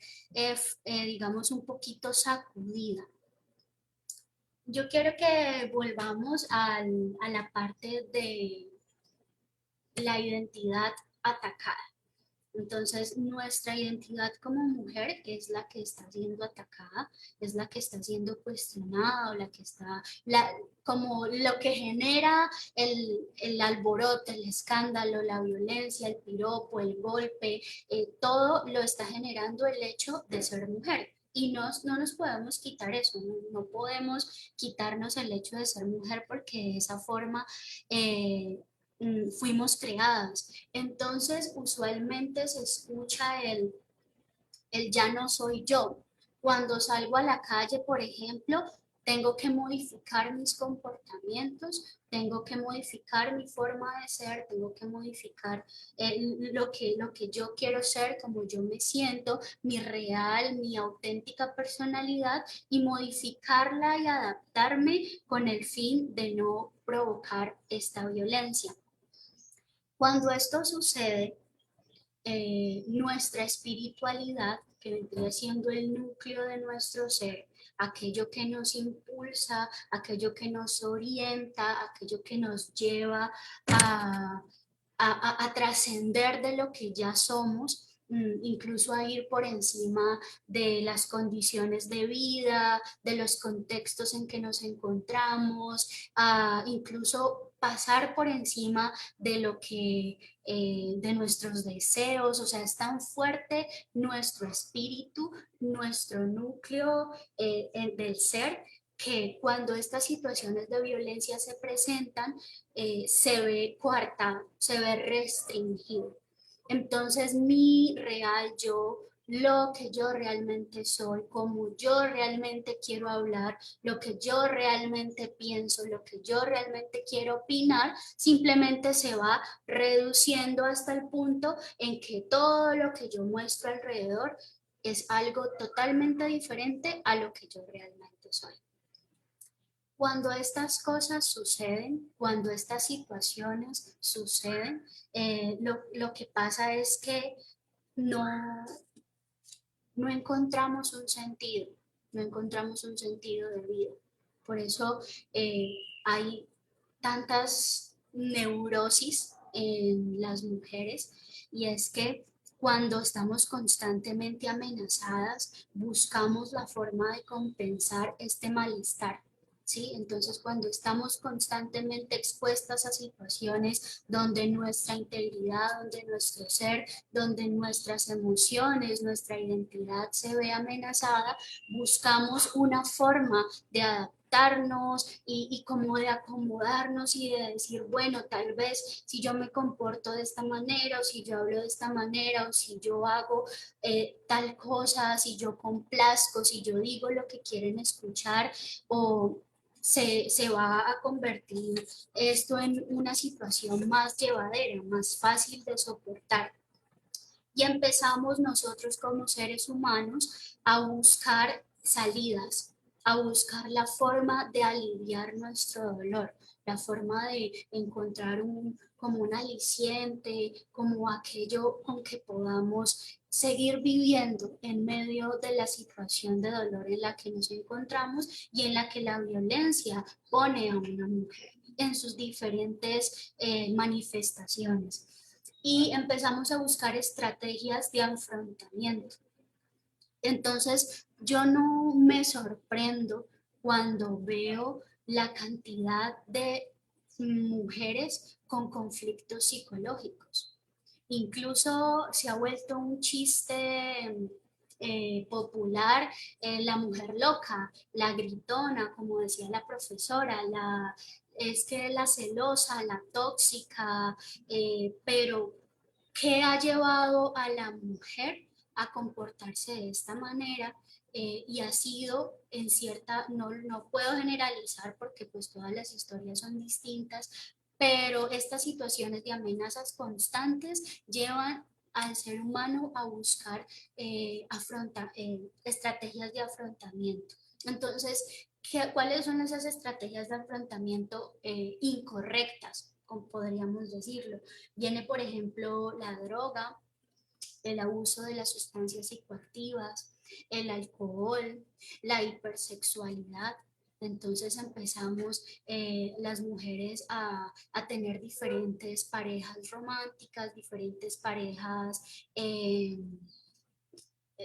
digamos, un poquito sacudida. Yo quiero que volvamos a la parte de la identidad atacada. Entonces, nuestra identidad como mujer es la que está siendo atacada, es la que está siendo cuestionada, o la que está, como lo que genera el alboroto, el escándalo, la violencia, el piropo, el golpe, todo lo está generando el hecho de ser mujer. Y no nos podemos quitar eso, no podemos quitarnos el hecho de ser mujer porque de esa forma fuimos creadas. Entonces, usualmente se escucha el ya no soy yo. Cuando salgo a la calle, por ejemplo, tengo que modificar mis comportamientos, tengo que modificar mi forma de ser, tengo que modificar lo que yo quiero ser, como yo me siento, mi real, mi auténtica personalidad, y modificarla y adaptarme con el fin de no provocar esta violencia. Cuando esto sucede, nuestra espiritualidad, que vendría siendo el núcleo de nuestro ser, aquello que nos impulsa, aquello que nos orienta, aquello que nos lleva a trascender de lo que ya somos, incluso a ir por encima de las condiciones de vida, de los contextos en que nos encontramos, a incluso pasar por encima de lo que de nuestros deseos. O sea, es tan fuerte nuestro espíritu, nuestro núcleo del ser, que cuando estas situaciones de violencia se presentan, se ve coartado, se ve restringido. Entonces, mi real yo, lo que yo realmente soy, como yo realmente quiero hablar, lo que yo realmente pienso, lo que yo realmente quiero opinar, simplemente se va reduciendo hasta el punto en que todo lo que yo muestro alrededor es algo totalmente diferente a lo que yo realmente soy. Cuando estas cosas suceden, cuando estas situaciones suceden, lo que pasa es que no, no encontramos un sentido, no encontramos un sentido de vida. Por eso hay tantas neurosis en las mujeres, y es que cuando estamos constantemente amenazadas, buscamos la forma de compensar este malestar. ¿Sí? Entonces, cuando estamos constantemente expuestas a situaciones donde nuestra integridad, donde nuestro ser, donde nuestras emociones, nuestra identidad se ve amenazada, buscamos una forma de adaptarnos y como de acomodarnos y de decir, bueno, tal vez si yo me comporto de esta manera, o si yo hablo de esta manera, o si yo hago tal cosa, si yo complazco, si yo digo lo que quieren escuchar, o se va a convertir esto en una situación más llevadera, más fácil de soportar. Y empezamos nosotros como seres humanos a buscar salidas, a buscar la forma de aliviar nuestro dolor, la forma de encontrar como un aliciente, como aquello con que podamos seguir viviendo en medio de la situación de dolor en la que nos encontramos y en la que la violencia pone a una mujer. en sus diferentes manifestaciones. Y empezamos a buscar estrategias de afrontamiento. Entonces, yo no me sorprendo cuando veo la cantidad de mujeres con conflictos psicológicos. Incluso se ha vuelto un chiste popular, la mujer loca, la gritona, como decía la profesora, es que la celosa, la tóxica, pero ¿qué ha llevado a la mujer a comportarse de esta manera? Y ha sido en cierta, no puedo generalizar porque pues todas las historias son distintas, pero estas situaciones de amenazas constantes llevan al ser humano a buscar estrategias de afrontamiento. Entonces, ¿cuáles son esas estrategias de afrontamiento incorrectas, como podríamos decirlo? Viene, por ejemplo, la droga, el abuso de las sustancias psicoactivas, el alcohol, la hipersexualidad. Entonces empezamos las mujeres a tener diferentes parejas románticas, diferentes parejas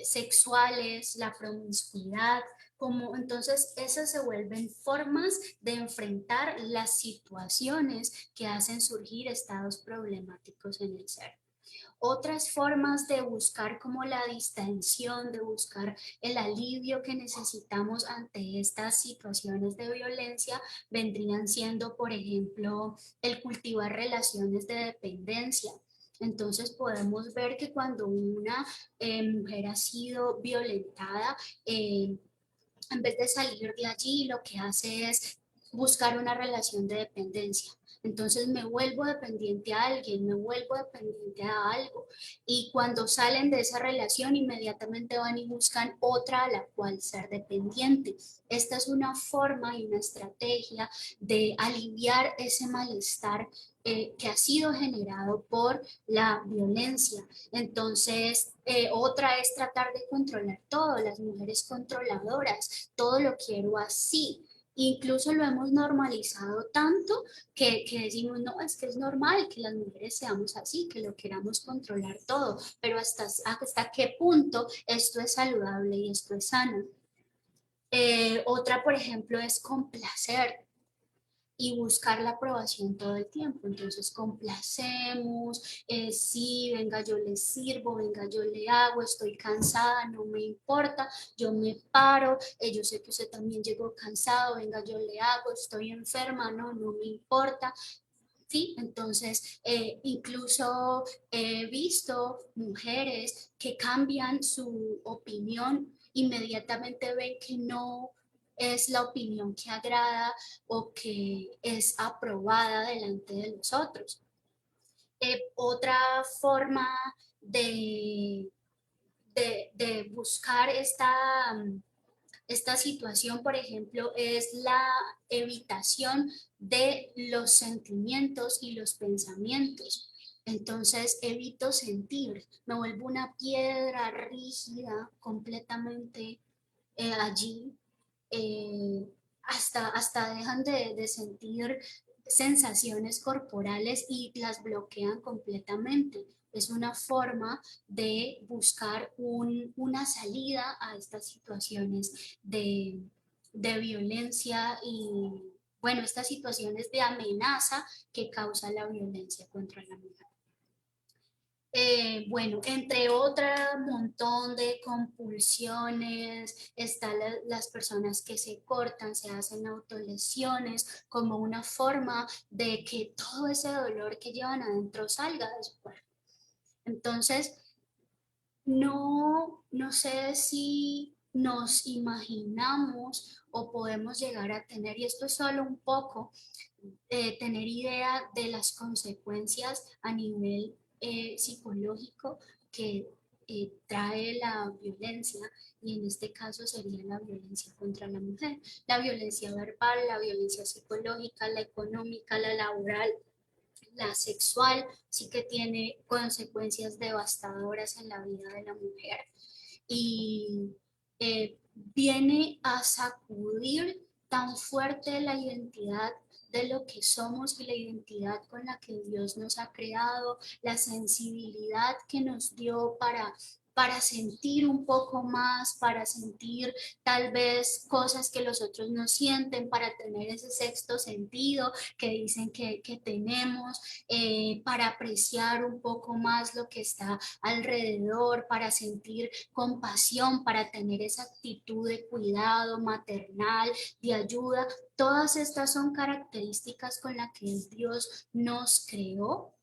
sexuales, la promiscuidad, como entonces esas se vuelven formas de enfrentar las situaciones que hacen surgir estados problemáticos en el ser. Otras formas de buscar como la distensión, de buscar el alivio que necesitamos ante estas situaciones de violencia, vendrían siendo, por ejemplo, el cultivar relaciones de dependencia. Entonces podemos ver que cuando una mujer ha sido violentada, en vez de salir de allí, lo que hace es buscar una relación de dependencia. Entonces me vuelvo dependiente a alguien, me vuelvo dependiente a algo. Y cuando salen de esa relación, inmediatamente van y buscan otra a la cual ser dependiente. Esta es una forma y una estrategia de aliviar ese malestar que ha sido generado por la violencia. Entonces, otra es tratar de controlar todo, las mujeres controladoras, todo lo quiero así. Incluso lo hemos normalizado tanto que decimos, no, es que es normal que las mujeres seamos así, que lo queramos controlar todo, pero hasta qué punto esto es saludable y esto es sano. Otra, por ejemplo, es complacer y buscar la aprobación todo el tiempo. Entonces complacemos, sí, venga, yo le sirvo, venga, yo le hago, estoy cansada, no me importa, yo me paro, yo sé que usted también llegó cansado, venga, yo le hago, estoy enferma, no me importa. Sí, entonces incluso he visto mujeres que cambian su opinión, inmediatamente ven que no es la opinión que agrada o que es aprobada delante de los otros. Otra forma de, de buscar esta situación, por ejemplo, es la evitación de los sentimientos y los pensamientos. Entonces evito sentir, me vuelvo una piedra rígida completamente allí, hasta dejan de sentir sensaciones corporales y las bloquean completamente. Es una forma de buscar una salida a estas situaciones de violencia y, bueno, estas situaciones de amenaza que causa la violencia contra la mujer. Bueno, entre otro montón de compulsiones, están las personas que se cortan, se hacen autolesiones como una forma de que todo ese dolor que llevan adentro salga de su cuerpo. Entonces, no sé si nos imaginamos o podemos llegar a tener, y esto es solo un poco, tener idea de las consecuencias a nivel psicológico que trae la violencia, y en este caso sería la violencia contra la mujer, la violencia verbal, la violencia psicológica, la económica, la laboral, la sexual, sí que tiene consecuencias devastadoras en la vida de la mujer y viene a sacudir tan fuerte la identidad de lo que somos y la identidad con la que Dios nos ha creado, la sensibilidad que nos dio para sentir un poco más, para sentir tal vez cosas que los otros no sienten, para tener ese sexto sentido que dicen que tenemos, para apreciar un poco más lo que está alrededor, para sentir compasión, para tener esa actitud de cuidado maternal, de ayuda. Todas estas son características con las que Dios nos creó,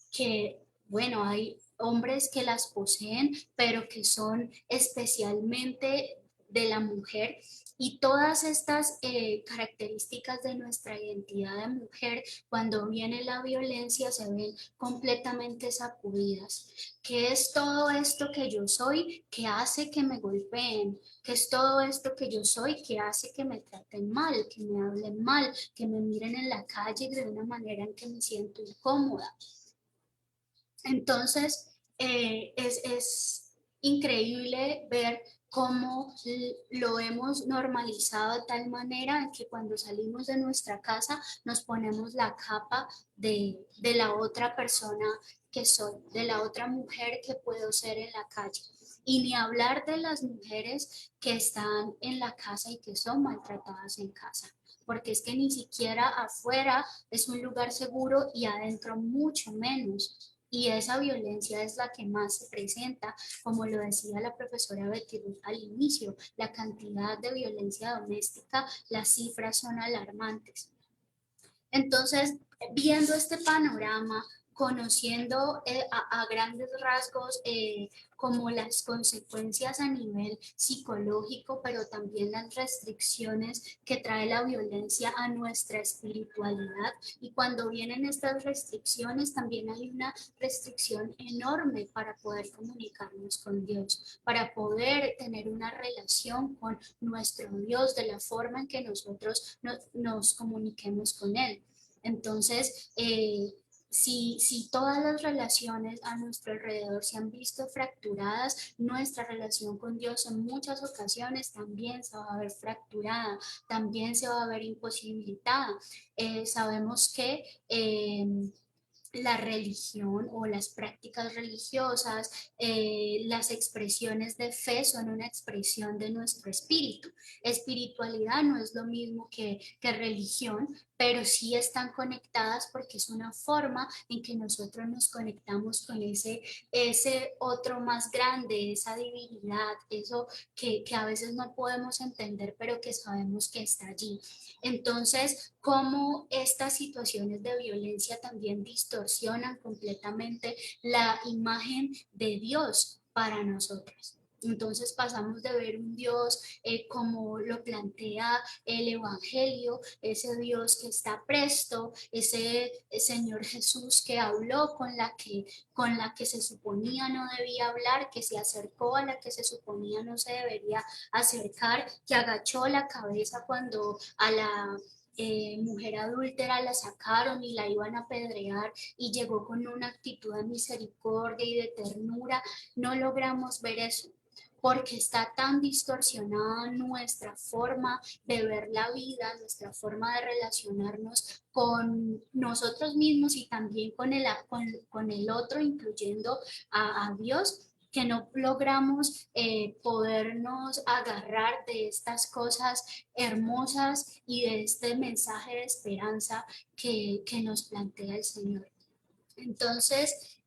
que, bueno, hay hombres que las poseen, pero que son especialmente de la mujer. Y todas estas características de nuestra identidad de mujer, cuando viene la violencia, se ven completamente sacudidas. ¿Qué es todo esto que yo soy que hace que me golpeen? ¿Qué es todo esto que yo soy que hace que me traten mal, que me hablen mal, que me miren en la calle de una manera en que me siento incómoda? Entonces, es increíble ver cómo lo hemos normalizado de tal manera que cuando salimos de nuestra casa nos ponemos la capa de la otra persona que soy, de la otra mujer que puedo ser en la calle. Y ni hablar de las mujeres que están en la casa y que son maltratadas en casa, porque es que ni siquiera afuera es un lugar seguro y adentro mucho menos. Y esa violencia es la que más se presenta, como lo decía la profesora Betty Ruth al inicio, la cantidad de violencia doméstica, las cifras son alarmantes. Entonces, viendo este panorama, conociendo a grandes rasgos como las consecuencias a nivel psicológico, pero también las restricciones que trae la violencia a nuestra espiritualidad. Y cuando vienen estas restricciones, también hay una restricción enorme para poder comunicarnos con Dios, para poder tener una relación con nuestro Dios de la forma en que nosotros nos comuniquemos con Él. Entonces, si todas las relaciones a nuestro alrededor se han visto fracturadas, nuestra relación con Dios en muchas ocasiones también se va a ver fracturada, también se va a ver imposibilitada. Sabemos que la religión o las prácticas religiosas, las expresiones de fe son una expresión de nuestro espíritu. Espiritualidad no es lo mismo que religión, pero sí están conectadas porque es una forma en que nosotros nos conectamos con ese otro más grande, esa divinidad, eso que a veces no podemos entender, pero que sabemos que está allí. Entonces, cómo estas situaciones de violencia también distorsionan completamente la imagen de Dios para nosotros. Entonces pasamos de ver un Dios como lo plantea el Evangelio, ese Dios que está presto, ese Señor Jesús que habló con la que se suponía no debía hablar, que se acercó a la que se suponía no se debería acercar, que agachó la cabeza cuando a la mujer adúltera la sacaron y la iban a apedrear y llegó con una actitud de misericordia y de ternura. No logramos ver eso porque está tan distorsionada nuestra forma de ver la vida, nuestra forma de relacionarnos con nosotros mismos y también con el otro, incluyendo a Dios, que no logramos podernos agarrar de estas cosas hermosas y de este mensaje de esperanza que nos plantea el Señor. Entonces,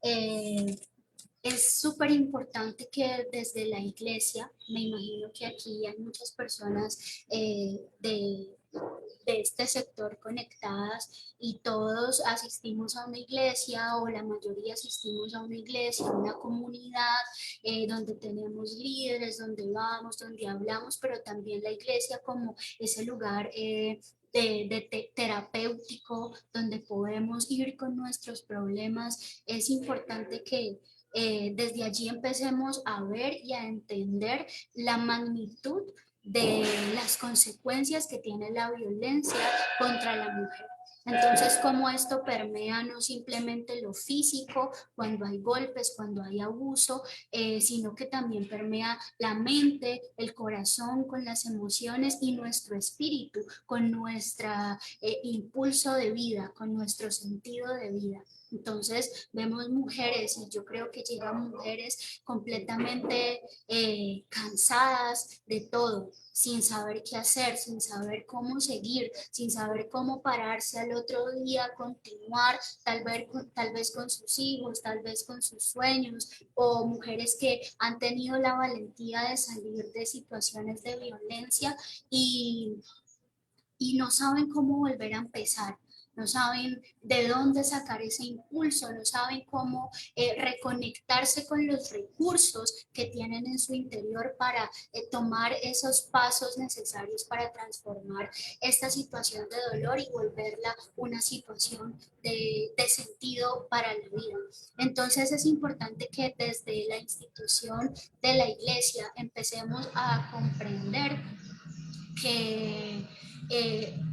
es súper importante que desde la iglesia, me imagino que aquí hay muchas personas de este sector conectadas y todos asistimos a una iglesia o la mayoría asistimos a una iglesia, a una comunidad donde tenemos líderes, donde vamos, donde hablamos, pero también la iglesia como ese lugar terapéutico donde podemos ir con nuestros problemas. Es importante que desde allí empecemos a ver y a entender la magnitud de las consecuencias que tiene la violencia contra la mujer. Entonces, cómo esto permea no simplemente lo físico, cuando hay golpes, cuando hay abuso, sino que también permea la mente, el corazón con las emociones y nuestro espíritu con nuestro impulso de vida, con nuestro sentido de vida. Entonces vemos mujeres, y yo creo que llegan mujeres completamente cansadas de todo, sin saber qué hacer, sin saber cómo seguir, sin saber cómo pararse al otro día, continuar, tal vez con sus hijos, tal vez con sus sueños, o mujeres que han tenido la valentía de salir de situaciones de violencia y no saben cómo volver a empezar, no saben de dónde sacar ese impulso, no saben cómo reconectarse con los recursos que tienen en su interior para tomar esos pasos necesarios para transformar esta situación de dolor y volverla una situación de sentido para la vida. Entonces es importante que desde la institución de la iglesia empecemos a comprender que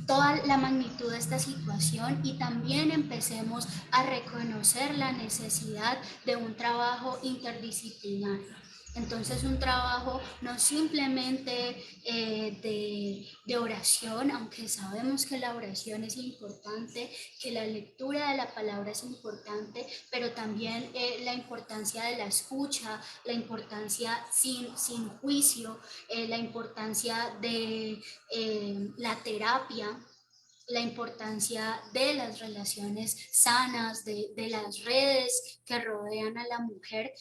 toda la magnitud de esta situación y también empecemos a reconocer la necesidad de un trabajo interdisciplinario. Entonces un trabajo no simplemente de oración, aunque sabemos que la oración es importante, que la lectura de la palabra es importante, pero también la importancia de la escucha, la importancia sin juicio, la importancia de la terapia, la importancia de las relaciones sanas, de las redes que rodean a la mujer,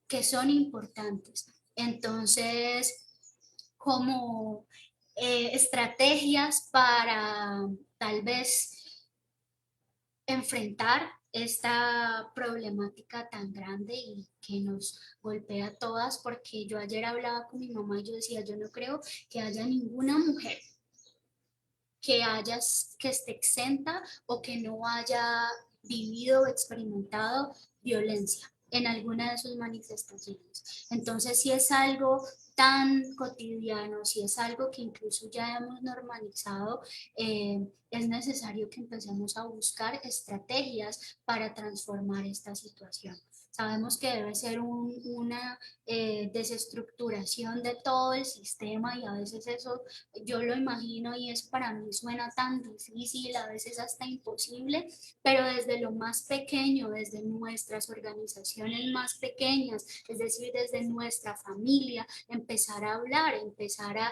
que son importantes. Entonces, como estrategias para tal vez enfrentar esta problemática tan grande y que nos golpea a todas, porque yo ayer hablaba con mi mamá y yo decía, yo no creo que haya ninguna mujer que esté exenta o que no haya vivido o experimentado violencia en alguna de sus manifestaciones. Entonces, si es algo tan cotidiano, si es algo que incluso ya hemos normalizado, es necesario que empecemos a buscar estrategias para transformar esta situación. Sabemos que debe ser una desestructuración de todo el sistema y a veces eso yo lo imagino y es para mí suena tan difícil, a veces hasta imposible, pero desde lo más pequeño, desde nuestras organizaciones más pequeñas, es decir, desde nuestra familia, empezar a hablar, empezar a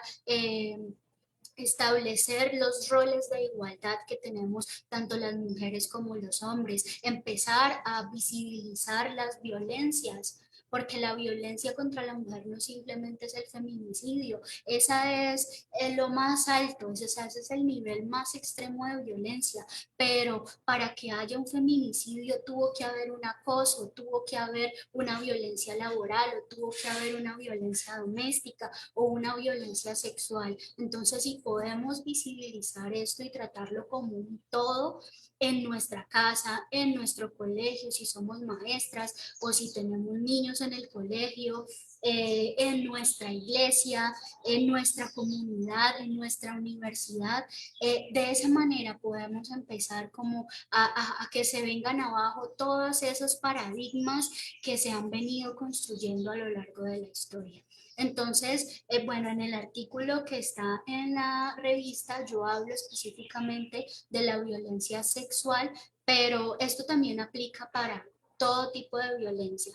establecer los roles de igualdad que tenemos tanto las mujeres como los hombres, empezar a visibilizar las violencias, porque la violencia contra la mujer no simplemente es el feminicidio, esa es lo más alto, ese es el nivel más extremo de violencia, pero para que haya un feminicidio tuvo que haber un acoso, tuvo que haber una violencia laboral, o tuvo que haber una violencia doméstica o una violencia sexual. Entonces, si podemos visibilizar esto y tratarlo como un todo en nuestra casa, en nuestro colegio, si somos maestras o si tenemos niños en el colegio, en nuestra iglesia, en nuestra comunidad, en nuestra universidad, de esa manera podemos empezar como a que se vengan abajo todos esos paradigmas que se han venido construyendo a lo largo de la historia. Entonces, bueno, en el artículo que está en la revista yo hablo específicamente de la violencia sexual, pero esto también aplica para todo tipo de violencia.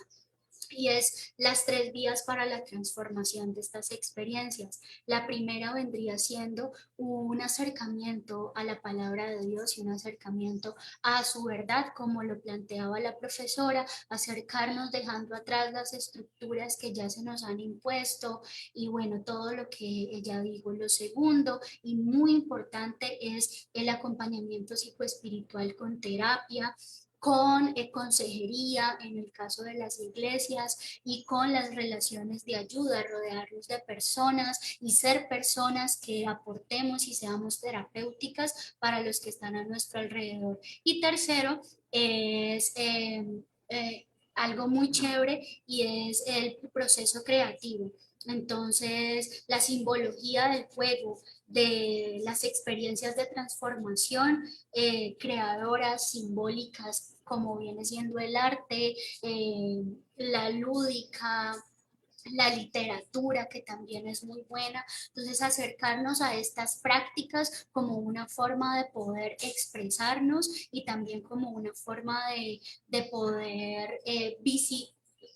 Y es las 3 vías para la transformación de estas experiencias. La primera vendría siendo un acercamiento a la palabra de Dios y un acercamiento a su verdad, como lo planteaba la profesora, acercarnos dejando atrás las estructuras que ya se nos han impuesto y bueno, todo lo que ella dijo. Lo segundo y muy importante es el acompañamiento psicoespiritual con terapia, con consejería en el caso de las iglesias y con las relaciones de ayuda, rodearnos de personas y ser personas que aportemos y seamos terapéuticas para los que están a nuestro alrededor. Y tercero es algo muy chévere y es el proceso creativo. Entonces, la simbología del juego, de las experiencias de transformación creadoras, simbólicas, como viene siendo el arte, la lúdica, la literatura, que también es muy buena. Entonces, acercarnos a estas prácticas como una forma de poder expresarnos y también como una forma de poder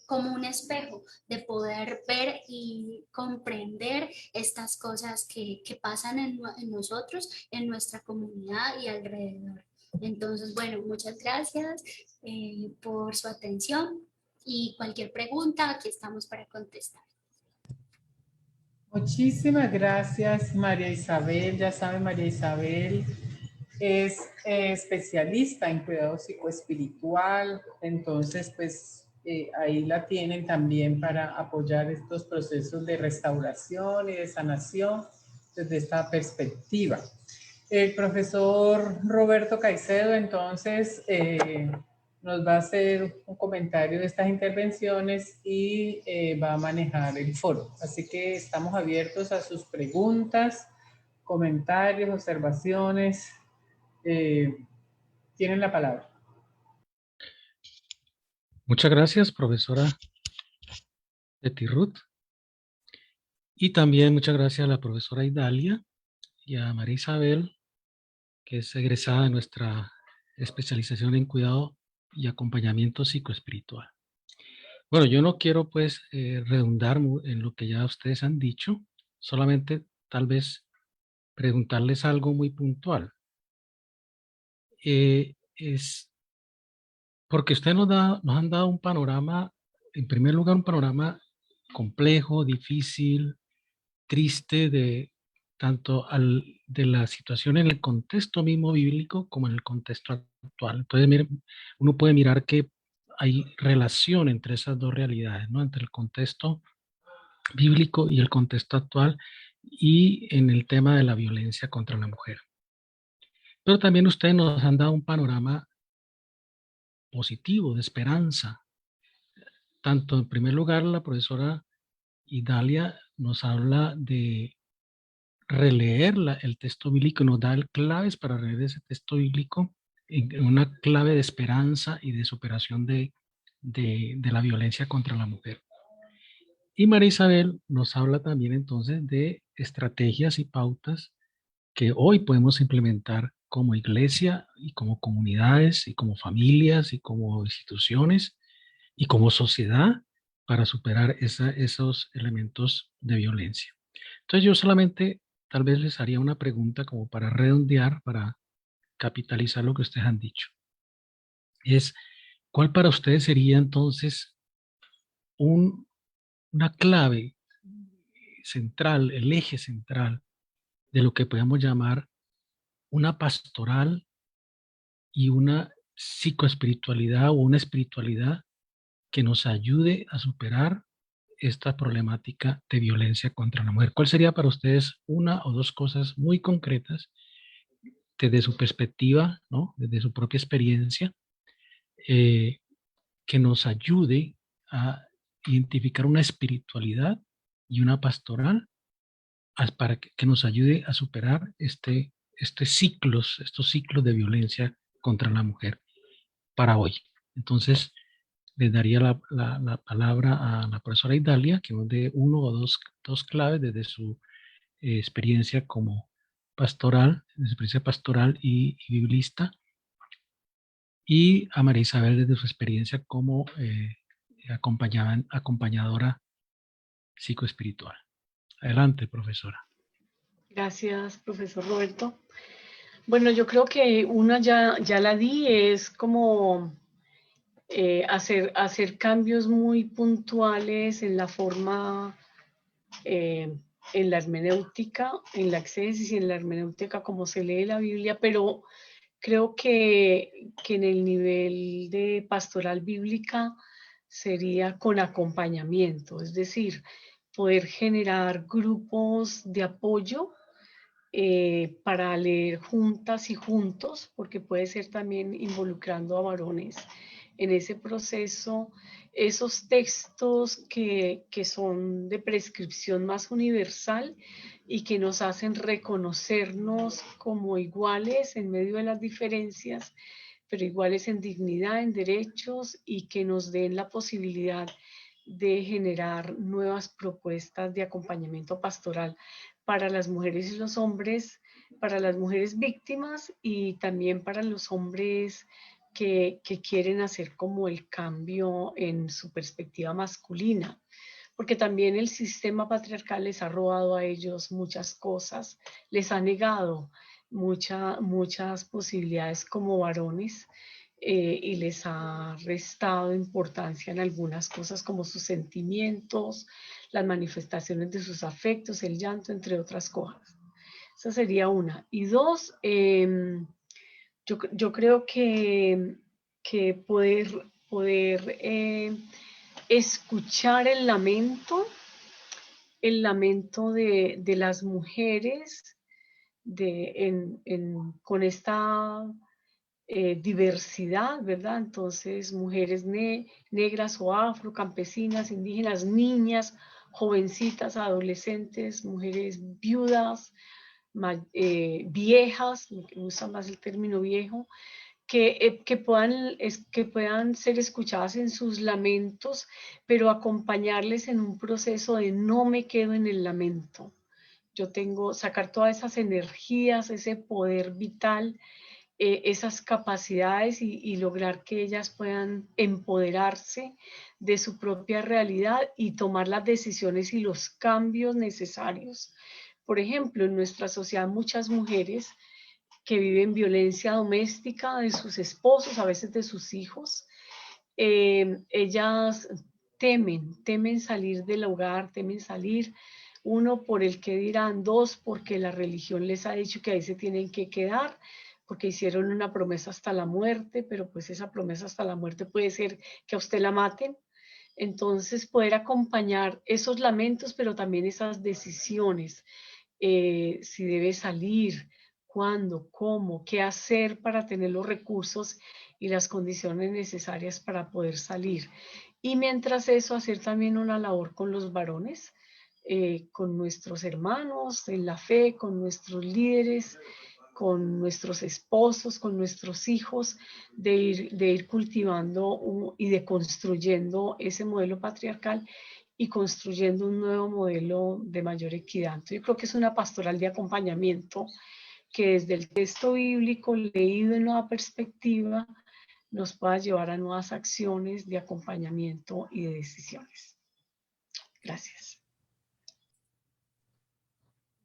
como un espejo, de poder ver y comprender estas cosas que pasan en nosotros, en nuestra comunidad y alrededor. Entonces, bueno, muchas gracias por su atención y cualquier pregunta, aquí estamos para contestar. Muchísimas gracias, María Isabel. Ya sabe, María Isabel es especialista en cuidado psicoespiritual, entonces pues ahí la tienen también para apoyar estos procesos de restauración y de sanación desde esta perspectiva. El profesor Roberto Caicedo entonces nos va a hacer un comentario de estas intervenciones y va a manejar el foro. Así que estamos abiertos a sus preguntas, comentarios, observaciones. Tienen la palabra. Muchas gracias, profesora Betty Ruth. Y también muchas gracias a la profesora Idalia y a María Isabel, que es egresada de nuestra especialización en cuidado y acompañamiento psicoespiritual. Bueno, yo no quiero pues redundar en lo que ya ustedes han dicho, solamente tal vez preguntarles algo muy puntual. Es porque ustedes nos han dado un panorama, en primer lugar, un panorama complejo, difícil, triste de tanto de la situación en el contexto mismo bíblico como en el contexto actual. Entonces, miren, uno puede mirar que hay relación entre esas dos realidades, ¿no? Entre el contexto bíblico y el contexto actual y en el tema de la violencia contra la mujer. Pero también ustedes nos han dado un panorama positivo, de esperanza. Tanto en primer lugar la profesora Idalia nos habla de releer el texto bíblico, nos da claves para releer ese texto bíblico en una clave de esperanza y de superación de la violencia contra la mujer. Y María Isabel nos habla también entonces de estrategias y pautas que hoy podemos implementar como iglesia y como comunidades y como familias y como instituciones y como sociedad para superar esos elementos de violencia. Entonces yo solamente tal vez les haría una pregunta como para redondear, para capitalizar lo que ustedes han dicho. Es, ¿cuál para ustedes sería entonces una clave central, el eje central de lo que podemos llamar una pastoral y una psicoespiritualidad o una espiritualidad que nos ayude a superar esta problemática de violencia contra la mujer? ¿Cuál sería para ustedes una o dos cosas muy concretas desde su perspectiva, ¿no? Desde su propia experiencia, que nos ayude a identificar una espiritualidad y una pastoral para que nos ayude a superar estos ciclos de violencia contra la mujer para hoy? Entonces, les daría la palabra a la profesora Idalia, que nos dé uno o dos claves desde su experiencia como pastoral, desde su experiencia pastoral y biblista, y a María Isabel desde su experiencia como acompañadora psicoespiritual. Adelante, profesora. Gracias, profesor Roberto. Bueno, yo creo que una ya la di, es como hacer cambios muy puntuales en la forma, en la hermenéutica, en la exégesis y en la hermenéutica como se lee la Biblia, pero creo que en el nivel de pastoral bíblica sería con acompañamiento, es decir, poder generar grupos de apoyo para leer juntas y juntos, porque puede ser también involucrando a varones en ese proceso esos textos que son de prescripción más universal y que nos hacen reconocernos como iguales en medio de las diferencias, pero iguales en dignidad, en derechos, y que nos den la posibilidad de generar nuevas propuestas de acompañamiento pastoral para las mujeres y los hombres, para las mujeres víctimas y también para los hombres que quieren hacer como el cambio en su perspectiva masculina, porque también el sistema patriarcal les ha robado a ellos muchas cosas, les ha negado muchas posibilidades como varones, y les ha restado importancia en algunas cosas como sus sentimientos, las manifestaciones de sus afectos, el llanto, entre otras cosas. Esa sería una. Y dos, yo creo que poder escuchar el lamento de las mujeres con esta diversidad, ¿verdad? Entonces, mujeres negras o afro, campesinas, indígenas, niñas, jovencitas, adolescentes, mujeres viudas, viejas, me gusta más el término viejo, que puedan ser escuchadas en sus lamentos, pero acompañarles en un proceso de no me quedo en el lamento. Sacar todas esas energías, ese poder vital, esas capacidades y lograr que ellas puedan empoderarse de su propia realidad y tomar las decisiones y los cambios necesarios. Por ejemplo, en nuestra sociedad muchas mujeres que viven violencia doméstica de sus esposos, a veces de sus hijos, ellas temen salir del hogar, temen salir, uno, por el que dirán, dos, porque la religión les ha dicho que ahí se tienen que quedar, porque hicieron una promesa hasta la muerte, pero pues esa promesa hasta la muerte puede ser que a usted la maten. Entonces, poder acompañar esos lamentos, pero también esas decisiones, si debe salir, cuándo, cómo, qué hacer para tener los recursos y las condiciones necesarias para poder salir. Y mientras eso, hacer también una labor con los varones, con nuestros hermanos en la fe, con nuestros líderes, con nuestros esposos, con nuestros hijos, de ir cultivando y de construyendo ese modelo patriarcal y construyendo un nuevo modelo de mayor equidad. Entonces, yo creo que es una pastoral de acompañamiento que desde el texto bíblico leído en nueva perspectiva nos pueda llevar a nuevas acciones de acompañamiento y de decisiones. Gracias.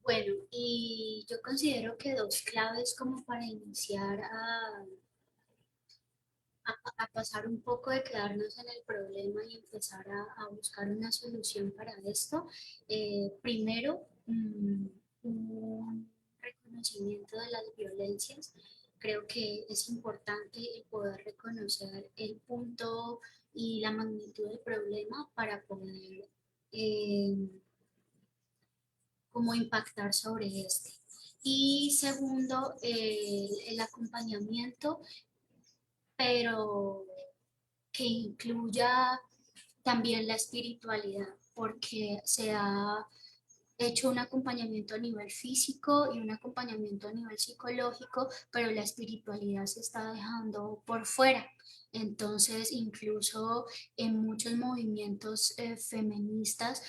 Bueno, y yo considero que dos claves como para iniciar a pasar un poco de quedarnos en el problema y empezar a buscar una solución para esto. Primero, un reconocimiento de las violencias. Creo que es importante el poder reconocer el punto y la magnitud del problema para poder como impactar sobre este. Y segundo, el acompañamiento, pero que incluya también la espiritualidad, porque se ha hecho un acompañamiento a nivel físico y un acompañamiento a nivel psicológico, pero la espiritualidad se está dejando por fuera. Entonces, incluso en muchos movimientos feministas,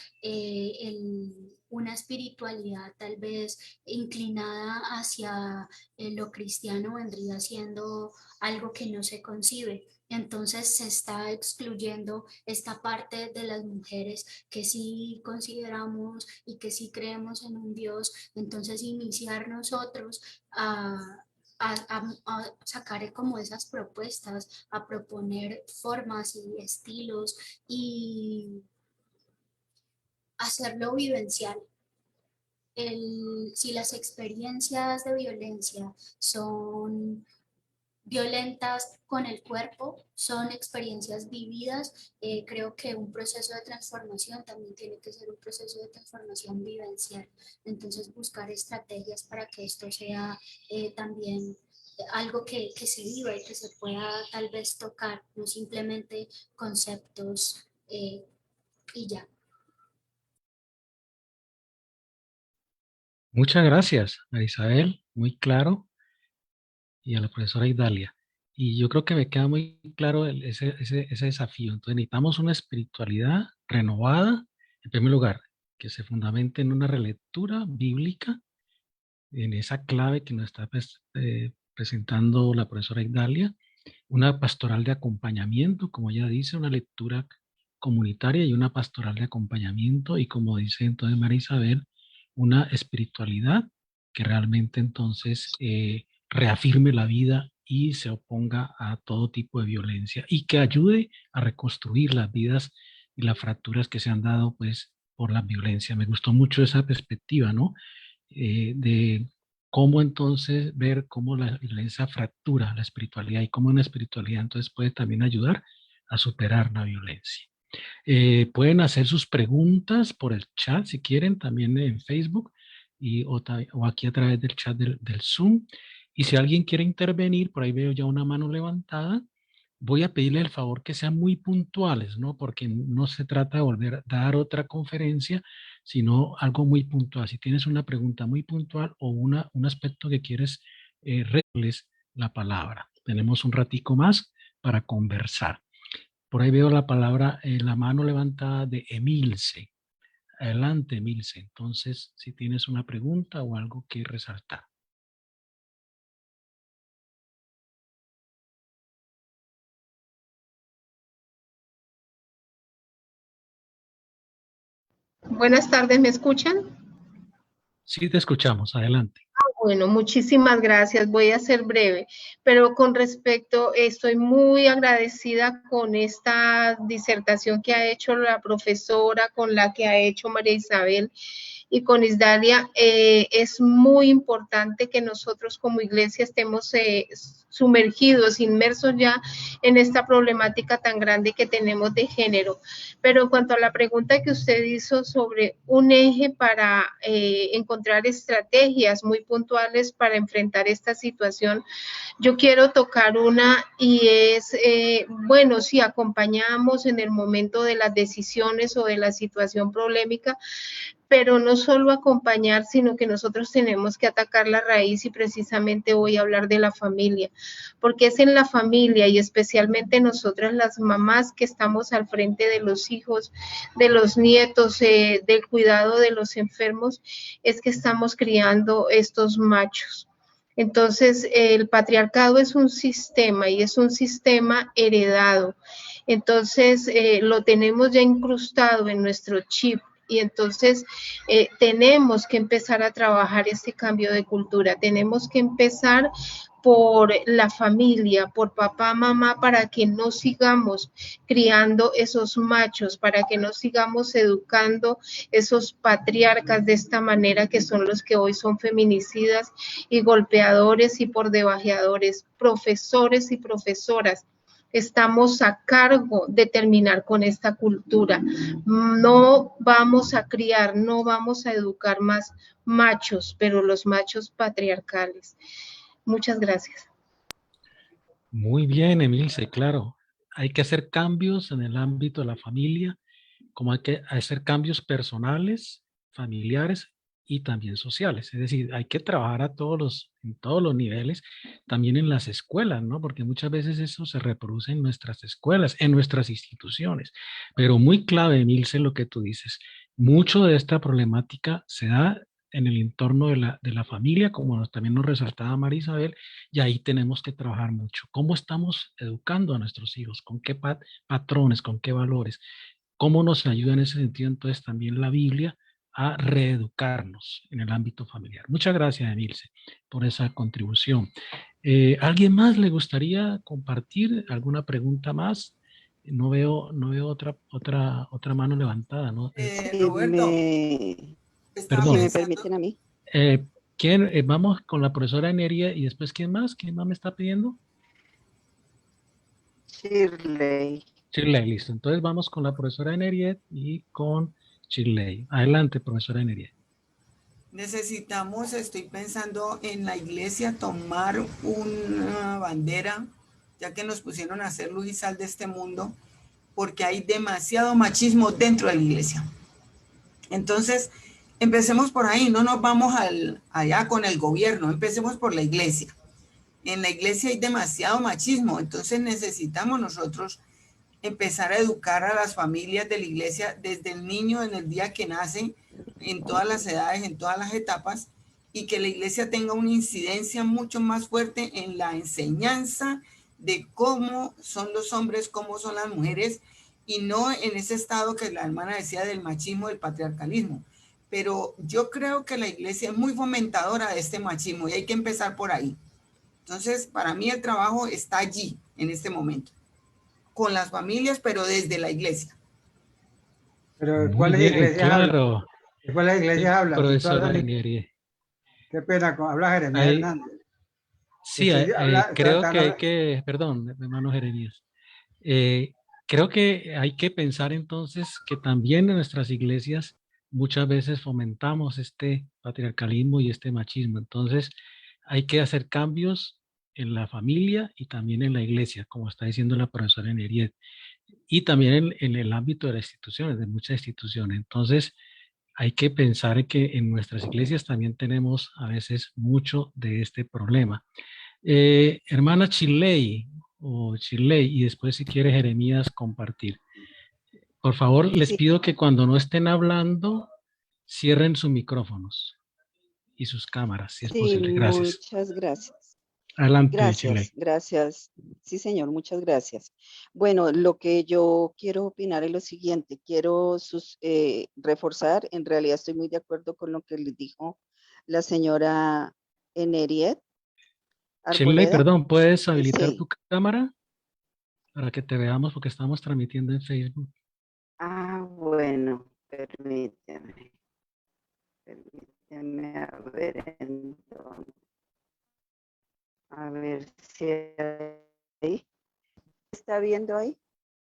una espiritualidad tal vez inclinada hacia lo cristiano vendría siendo algo que no se concibe. Entonces se está excluyendo esta parte de las mujeres que sí consideramos y que sí creemos en un Dios. Entonces iniciar nosotros a sacar como esas propuestas, a proponer formas y estilos y hacerlo vivencial. Si las experiencias de violencia son violentas con el cuerpo, son experiencias vividas, creo que un proceso de transformación también tiene que ser un proceso de transformación vivencial. Entonces buscar estrategias para que esto sea también algo que se viva y que se pueda tal vez tocar, no simplemente conceptos y ya. Muchas gracias, a Isabel, muy claro, y a la profesora Idalia. Y yo creo que me queda muy claro ese desafío. Entonces necesitamos una espiritualidad renovada, en primer lugar, que se fundamente en una relectura bíblica, en esa clave que nos está presentando la profesora Idalia, una pastoral de acompañamiento, como ella dice, una lectura comunitaria y una pastoral de acompañamiento, y como dice entonces María Isabel, una espiritualidad que realmente entonces reafirme la vida y se oponga a todo tipo de violencia y que ayude a reconstruir las vidas y las fracturas que se han dado pues por la violencia. Me gustó mucho esa perspectiva, ¿no? De cómo entonces ver cómo esa fractura, la espiritualidad y cómo una espiritualidad entonces puede también ayudar a superar la violencia. Pueden hacer sus preguntas por el chat si quieren, también en Facebook o aquí a través del chat del Zoom. Y si alguien quiere intervenir, por ahí veo ya una mano levantada, voy a pedirle el favor que sean muy puntuales, ¿no? Porque no se trata de volver a dar otra conferencia, sino algo muy puntual. Si tienes una pregunta muy puntual o un aspecto que quieres, darles la palabra. Tenemos un ratico más para conversar. Por ahí veo la palabra, la mano levantada de Emilce. Adelante, Emilce. Entonces, si tienes una pregunta o algo que resaltar. Buenas tardes, ¿me escuchan? Sí, te escuchamos. Adelante. Bueno, muchísimas gracias. Voy a ser breve, pero con respecto, estoy muy agradecida con esta disertación que ha hecho la profesora, con la que ha hecho María Isabel y con Isdalia. Es muy importante que nosotros como iglesia estemos sumergidos, inmersos ya en esta problemática tan grande que tenemos de género. Pero en cuanto a la pregunta que usted hizo sobre un eje para encontrar estrategias muy puntuales para enfrentar esta situación, yo quiero tocar una y es, bueno, si acompañamos en el momento de las decisiones o de la situación problemática, pero no solo acompañar, sino que nosotros tenemos que atacar la raíz y precisamente voy a hablar de la familia, porque es en la familia y especialmente nosotras las mamás que estamos al frente de los hijos, de los nietos, del cuidado de los enfermos, es que estamos criando estos machos. Entonces, el patriarcado es un sistema y es un sistema heredado. Entonces, lo tenemos ya incrustado en nuestro chip y entonces tenemos que empezar a trabajar este cambio de cultura. Tenemos que empezar por la familia, por papá, mamá, para que no sigamos criando esos machos, para que no sigamos educando esos patriarcas de esta manera que son los que hoy son feminicidas y golpeadores y por debajeadores, profesores y profesoras. Estamos a cargo de terminar con esta cultura. No vamos a criar, no vamos a educar más machos, pero los machos patriarcales. Muchas gracias. Muy bien, Emilce, claro. Hay que hacer cambios en el ámbito de la familia, como hay que hacer cambios personales, familiares y también sociales. Es decir, hay que trabajar en todos los niveles, también en las escuelas, ¿no? Porque muchas veces eso se reproduce en nuestras escuelas, en nuestras instituciones. Pero muy clave, Emilce, lo que tú dices. Mucho de esta problemática se da en el entorno de la familia, como también nos resaltaba María Isabel, y ahí tenemos que trabajar mucho. ¿Cómo estamos educando a nuestros hijos? ¿Con qué patrones? ¿Con qué valores? ¿Cómo nos ayuda en ese sentido entonces también la Biblia a reeducarnos en el ámbito familiar? Muchas gracias, Emilce, por esa contribución. ¿Alguien más le gustaría compartir alguna pregunta más? No veo otra mano levantada, ¿no? Roberto, Perdón. si me permiten a mí. ¿Quién? Vamos con la profesora Enería y después ¿quién más? ¿Quién más me está pidiendo? Shirley. Shirley, listo. Entonces vamos con la profesora Enería y con Shirley. Adelante, profesora Enería. Necesitamos, estoy pensando en la iglesia, tomar una bandera, ya que nos pusieron a hacer luz y sal de este mundo, porque hay demasiado machismo dentro de la iglesia. Entonces, empecemos por ahí, no nos vamos allá con el gobierno, empecemos por la iglesia. En la iglesia hay demasiado machismo, entonces necesitamos nosotros empezar a educar a las familias de la iglesia desde el niño en el día que nace, en todas las edades, en todas las etapas, y que la iglesia tenga una incidencia mucho más fuerte en la enseñanza de cómo son los hombres, cómo son las mujeres, y no en ese estado que la hermana decía del machismo, del patriarcalismo. Pero yo creo que la iglesia es muy fomentadora de este machismo y hay que empezar por ahí. Entonces, para mí el trabajo está allí, en este momento, con las familias, pero desde la iglesia. Pero Muy ¿cuáles bien, iglesias hablan? claro. ¿De cuáles iglesias hablan? Si todas Profesora son Enieri. qué pena, habla Jeremías Hay, Hernández. sí, creo que hay que, perdón, hermano Jeremías. Creo que hay que pensar entonces que también en nuestras iglesias muchas veces fomentamos este patriarcalismo y este machismo. Entonces hay que hacer cambios en la familia y también en la iglesia, como está diciendo la profesora Neriet, y también en el ámbito de las instituciones, de muchas instituciones. Entonces hay que pensar que en nuestras iglesias también tenemos a veces mucho de este problema. Hermana Chilei o Chilei, y después si quiere Jeremías compartir. Por favor, les Sí, pido que cuando no estén hablando, cierren sus micrófonos y sus cámaras, si es sí, posible. Gracias. muchas gracias. Adelante, Chilei. Gracias, gracias. Sí, señor, muchas gracias. Bueno, lo que yo quiero opinar es lo siguiente. Quiero reforzar, en realidad estoy muy de acuerdo con lo que le dijo la señora Eneriet Chilei, Arboleda. perdón, ¿puedes habilitar Sí. tu cámara para que te veamos porque estamos transmitiendo en Facebook? Bueno, permíteme a ver entonces. A ver si ahí. ¿Está viendo ahí?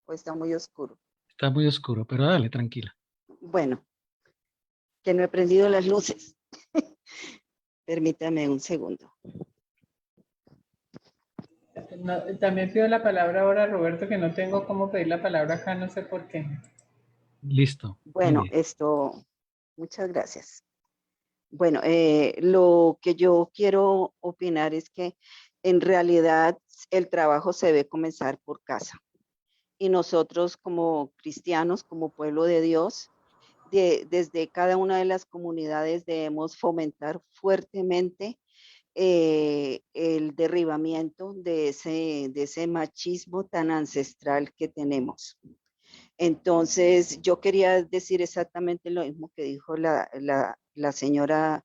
¿O está muy oscuro? Está muy oscuro, pero dale, tranquila. Bueno, que no he prendido las luces. Permítame un segundo. No, también pido la palabra ahora, Roberto, que no tengo cómo pedir la palabra acá, no sé por qué. Listo. Muy Bueno, bien. muchas gracias. Bueno, lo que yo quiero opinar es que en realidad el trabajo se debe comenzar por casa. Y nosotros como cristianos, como pueblo de Dios, desde cada una de las comunidades debemos fomentar fuertemente el derribamiento de ese machismo tan ancestral que tenemos. Entonces, yo quería decir exactamente lo mismo que dijo la señora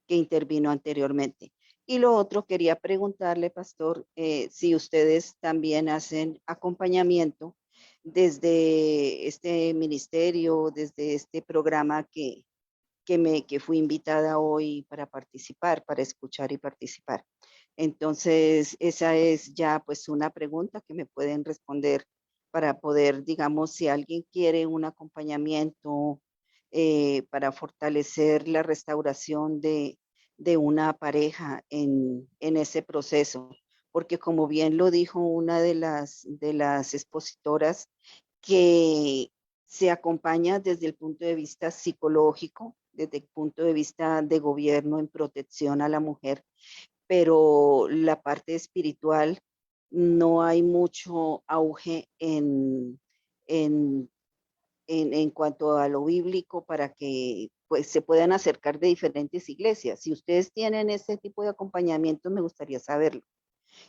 que intervino anteriormente. Y lo otro, quería preguntarle, pastor, si ustedes también hacen acompañamiento desde este ministerio, desde este programa que fui invitada hoy para participar, para escuchar y participar. Entonces, esa es ya pues una pregunta que me pueden responder para poder, digamos, si alguien quiere un acompañamiento para fortalecer la restauración de una pareja en ese proceso. Porque como bien lo dijo una de las expositoras, que se acompaña desde el punto de vista psicológico, desde el punto de vista de gobierno en protección a la mujer, pero la parte espiritual no hay mucho auge en cuanto a lo bíblico para que pues, se puedan acercar de diferentes iglesias. Si ustedes tienen ese tipo de acompañamiento, me gustaría saberlo.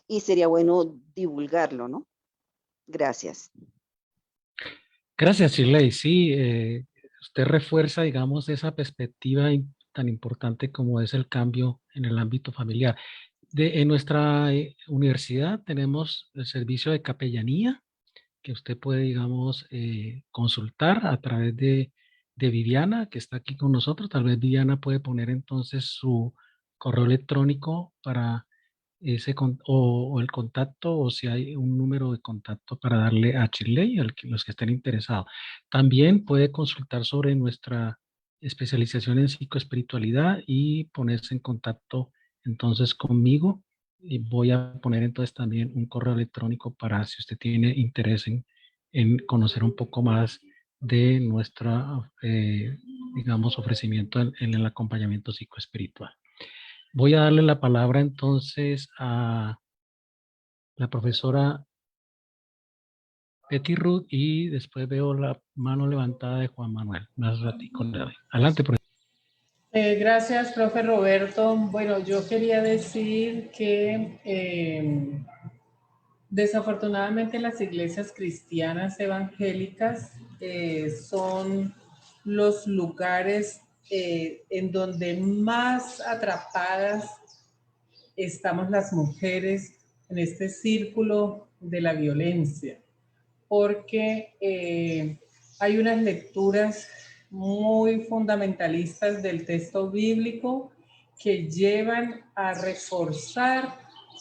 Y sería bueno divulgarlo, ¿no? Gracias. Gracias, Shirley. Sí, usted refuerza, digamos, esa perspectiva tan importante como es el cambio en el ámbito familiar. En nuestra universidad tenemos el servicio de capellanía que usted puede, digamos, consultar a través de Viviana, que está aquí con nosotros. Tal vez Viviana puede poner entonces su correo electrónico para o el contacto, o si hay un número de contacto para darle a Chile y a los que estén interesados. También puede consultar sobre nuestra especialización en psicoespiritualidad y ponerse en contacto entonces conmigo. Y voy a poner entonces también un correo electrónico para si usted tiene interés en conocer un poco más de nuestra, digamos, ofrecimiento en el acompañamiento psicoespiritual. Voy a darle la palabra entonces a la profesora Betty Ruth y después veo la mano levantada de Juan Manuel. Más ratico le doy. Adelante, profesora. Gracias, profe Roberto. Bueno, yo quería decir que desafortunadamente las iglesias cristianas evangélicas son los lugares en donde más atrapadas estamos las mujeres en este círculo de la violencia, porque hay unas lecturas muy fundamentalistas del texto bíblico que llevan a reforzar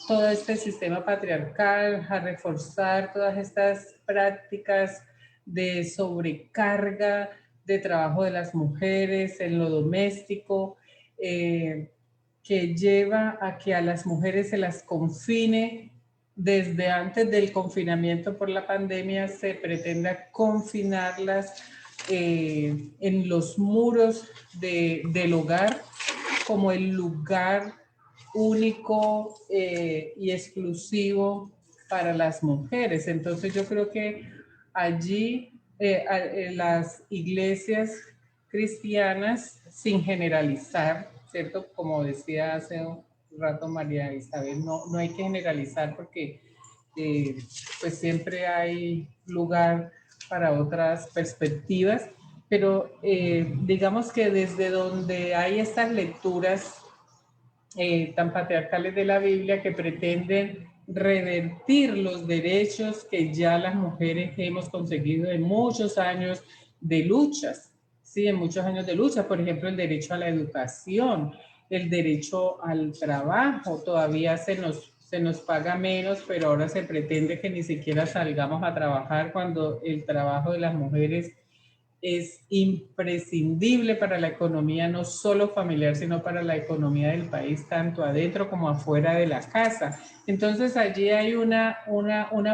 todo este sistema patriarcal, a reforzar todas estas prácticas de sobrecarga de trabajo de las mujeres en lo doméstico, que lleva a que a las mujeres se las confine. Desde antes del confinamiento por la pandemia se pretenda confinarlas en los muros del hogar como el lugar único y exclusivo para las mujeres. Entonces yo creo que allí las iglesias cristianas, sin generalizar, ¿cierto? Como decía hace un rato María Isabel, no hay que generalizar porque pues siempre hay lugar para otras perspectivas, pero digamos que desde donde hay estas lecturas tan patriarcales de la Biblia que pretenden revertir los derechos que ya las mujeres hemos conseguido en muchos años de luchas, ¿sí? En muchos años de lucha, por ejemplo, el derecho a la educación, el derecho al trabajo, todavía se nos paga menos, pero ahora se pretende que ni siquiera salgamos a trabajar cuando el trabajo de las mujeres es imprescindible para la economía, no solo familiar, sino para la economía del país, tanto adentro como afuera de la casa. Entonces allí hay una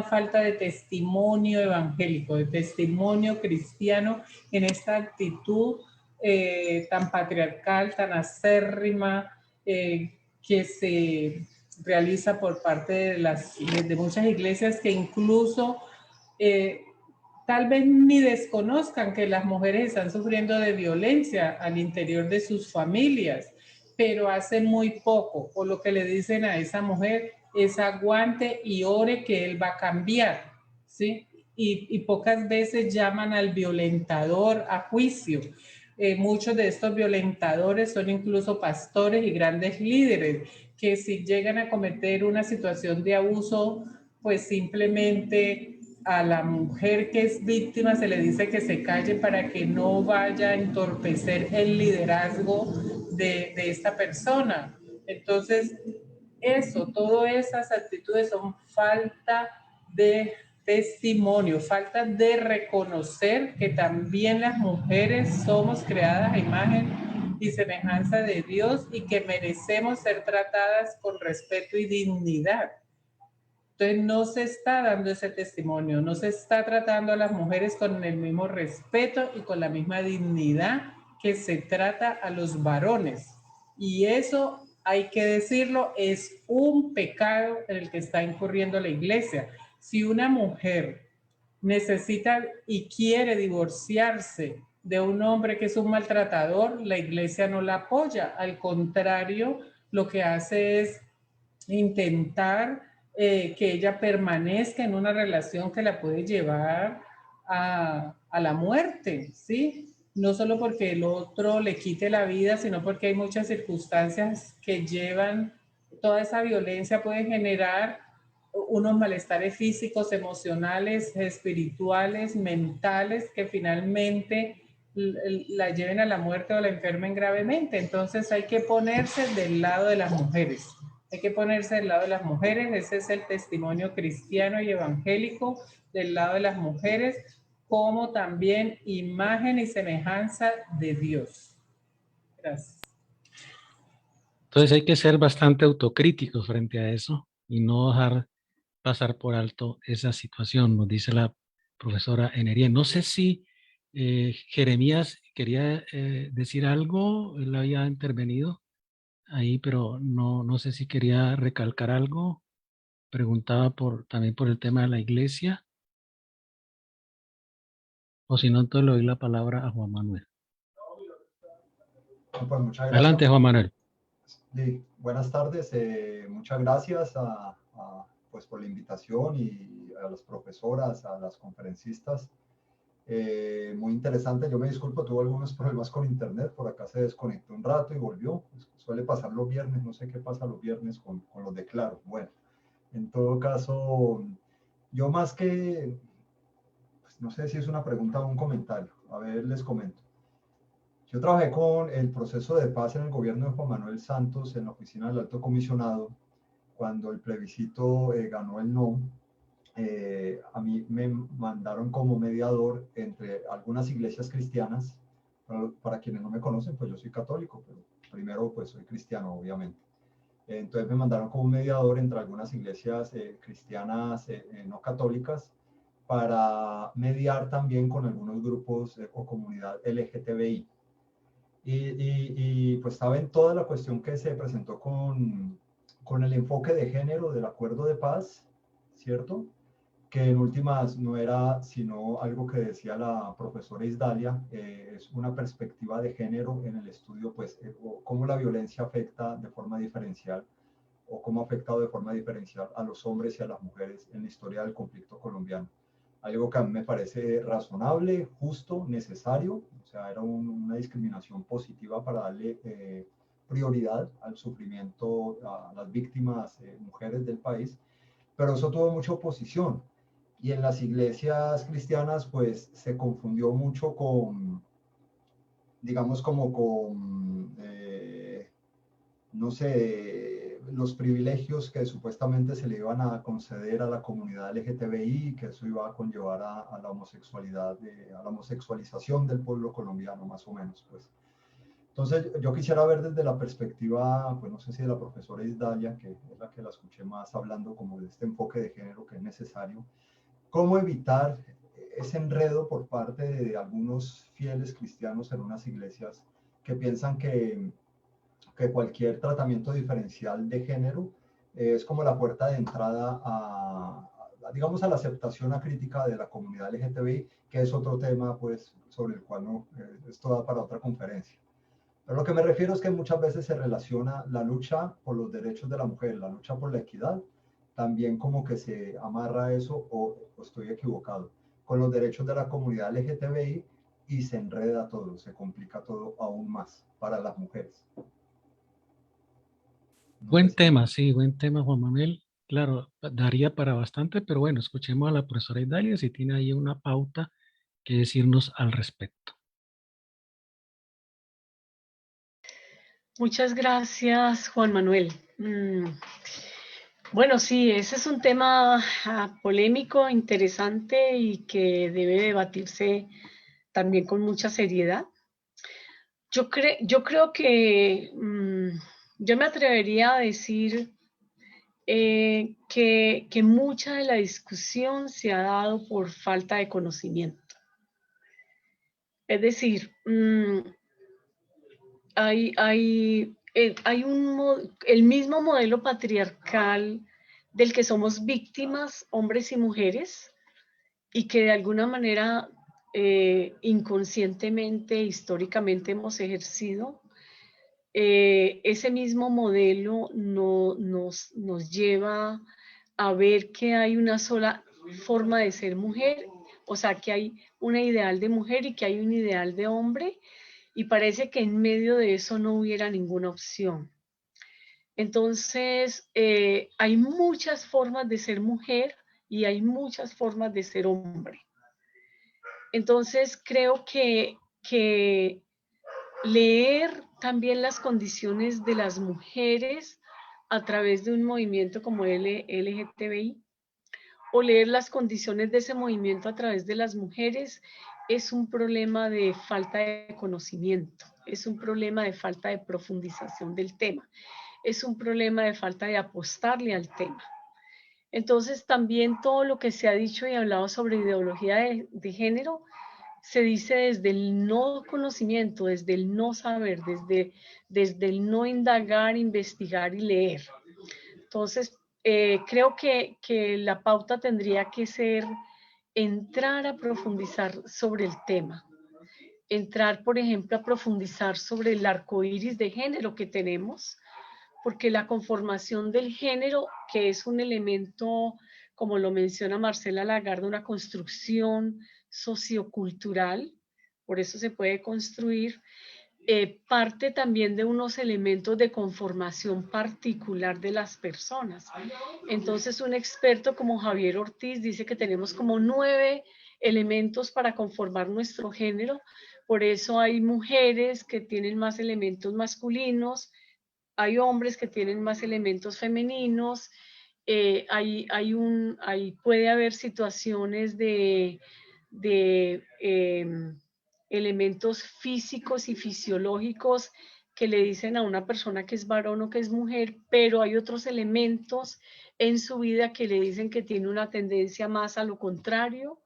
falta de testimonio evangélico, de testimonio cristiano en esta actitud tan patriarcal, tan acérrima, que se realiza por parte de muchas iglesias que incluso tal vez ni desconozcan que las mujeres están sufriendo de violencia al interior de sus familias, pero hacen muy poco, o lo que le dicen a esa mujer es aguante y ore que él va a cambiar, ¿sí? Y pocas veces llaman al violentador a juicio. Muchos de estos violentadores son incluso pastores y grandes líderes que si llegan a cometer una situación de abuso, pues simplemente a la mujer que es víctima se le dice que se calle para que no vaya a entorpecer el liderazgo de esta persona. Entonces, todas esas actitudes son falta de testimonio, falta de reconocer que también las mujeres somos creadas a imagen y semejanza de Dios y que merecemos ser tratadas con respeto y dignidad. Entonces no se está dando ese testimonio, no se está tratando a las mujeres con el mismo respeto y con la misma dignidad que se trata a los varones. Y eso, hay que decirlo, es un pecado en el que está incurriendo la iglesia. Si una mujer necesita y quiere divorciarse de un hombre que es un maltratador, la iglesia no la apoya. Al contrario, lo que hace es intentar que ella permanezca en una relación que la puede llevar a la muerte, ¿sí? No solo porque el otro le quite la vida, sino porque hay muchas circunstancias que llevan, toda esa violencia puede generar unos malestares físicos, emocionales, espirituales, mentales, que finalmente la lleven a la muerte o la enfermen gravemente. Entonces hay que ponerse del lado de las mujeres. Hay que ponerse del lado de las mujeres, ese es el testimonio cristiano y evangélico, del lado de las mujeres, como también imagen y semejanza de Dios. Gracias. Entonces hay que ser bastante autocríticos frente a eso y no dejar pasar por alto esa situación, nos dice la profesora Enería. No sé si Jeremías quería decir algo, él había intervenido ahí, pero no sé si quería recalcar algo. Preguntaba también por el tema de la iglesia. O si no, entonces le doy la palabra a Juan Manuel. Pues muchas gracias. Adelante, Juan Manuel. Sí, buenas tardes. Muchas gracias pues por la invitación y a las profesoras, a las conferencistas. Muy interesante. Yo me disculpo, tuve algunos problemas con internet. Por acá se desconectó un rato y volvió. Pues, suele pasar los viernes. No sé qué pasa los viernes con los de Claro. Bueno, en todo caso, yo más que, pues, no sé si es una pregunta o un comentario. A ver, les comento. Yo trabajé con el proceso de paz en el gobierno de Juan Manuel Santos en la oficina del Alto Comisionado. Cuando el plebiscito ganó el no, a mí me mandaron como mediador entre algunas iglesias cristianas. Para quienes no me conocen, pues yo soy católico, pero primero pues soy cristiano, obviamente. Entonces me mandaron como mediador entre algunas iglesias cristianas no católicas para mediar también con algunos grupos o comunidad LGTBI. Pues estaba en toda la cuestión que se presentó con el enfoque de género del acuerdo de paz, ¿cierto? Que en últimas no era sino algo que decía la profesora Isdalia, es una perspectiva de género en el estudio, pues, cómo la violencia afecta de forma diferencial o cómo ha afectado de forma diferencial a los hombres y a las mujeres en la historia del conflicto colombiano. Algo que a mí me parece razonable, justo, necesario, o sea, era una discriminación positiva para darle prioridad al sufrimiento a las víctimas mujeres del país, pero eso tuvo mucha oposición. Y en las iglesias cristianas, pues, se confundió mucho con, digamos, como con, no sé, los privilegios que supuestamente se le iban a conceder a la comunidad LGTBI, que eso iba a conllevar a la homosexualidad, a la homosexualización del pueblo colombiano, más o menos, pues. Entonces, yo quisiera ver desde la perspectiva, pues no sé si de la profesora Isdalia, que es la que la escuché más hablando como de este enfoque de género que es necesario, cómo evitar ese enredo por parte de algunos fieles cristianos en unas iglesias que piensan que cualquier tratamiento diferencial de género es como la puerta de entrada digamos, a la aceptación acrítica de la comunidad LGTBI, que es otro tema, pues, sobre el cual no, esto da para otra conferencia. Pero lo que me refiero es que muchas veces se relaciona la lucha por los derechos de la mujer, la lucha por la equidad, también como que se amarra eso, o estoy equivocado, con los derechos de la comunidad LGTBI y se enreda todo, se complica todo aún más para las mujeres. Buen tema, sí, buen tema, Juan Manuel. Claro, daría para bastante, pero bueno, escuchemos a la profesora Idalia si tiene ahí una pauta que decirnos al respecto. Muchas gracias, Juan Manuel. Bueno, sí, ese es un tema polémico, interesante y que debe debatirse también con mucha seriedad. Yo creo que yo me atrevería a decir que mucha de la discusión se ha dado por falta de conocimiento. Es decir, hay el mismo modelo patriarcal del que somos víctimas, hombres y mujeres, y que de alguna manera inconscientemente, históricamente hemos ejercido. Ese mismo modelo nos lleva a ver que hay una sola forma de ser mujer, o sea, que hay un ideal de mujer y que hay un ideal de hombre, y parece que en medio de eso no hubiera ninguna opción. Entonces, hay muchas formas de ser mujer y hay muchas formas de ser hombre. Entonces, creo que leer también las condiciones de las mujeres a través de un movimiento como LGTBI, o leer las condiciones de ese movimiento a través de las mujeres, es un problema de falta de conocimiento. es un problema de falta de profundización del tema, es un problema de falta de apostarle al tema. Entonces también todo lo que se ha dicho y hablado sobre ideología de género se dice desde el no conocimiento, desde el no saber, desde el no indagar, investigar y leer. Entonces, creo que la pauta tendría que ser entrar a profundizar sobre el tema. Entrar, por ejemplo, a profundizar sobre el arco iris de género que tenemos, porque la conformación del género, que es un elemento, como lo menciona Marcela Lagarde, una construcción sociocultural, por eso se puede construir, parte también de unos elementos de conformación particular de las personas. Entonces, un experto como Javier Ortiz dice que tenemos como 9 elementos para conformar nuestro género. Por eso hay mujeres que tienen más elementos masculinos, hay hombres que tienen más elementos femeninos, puede haber situaciones de elementos físicos y fisiológicos que le dicen a una persona que es varón o que es mujer, pero hay otros elementos en su vida que le dicen que tiene una tendencia más a lo contrario.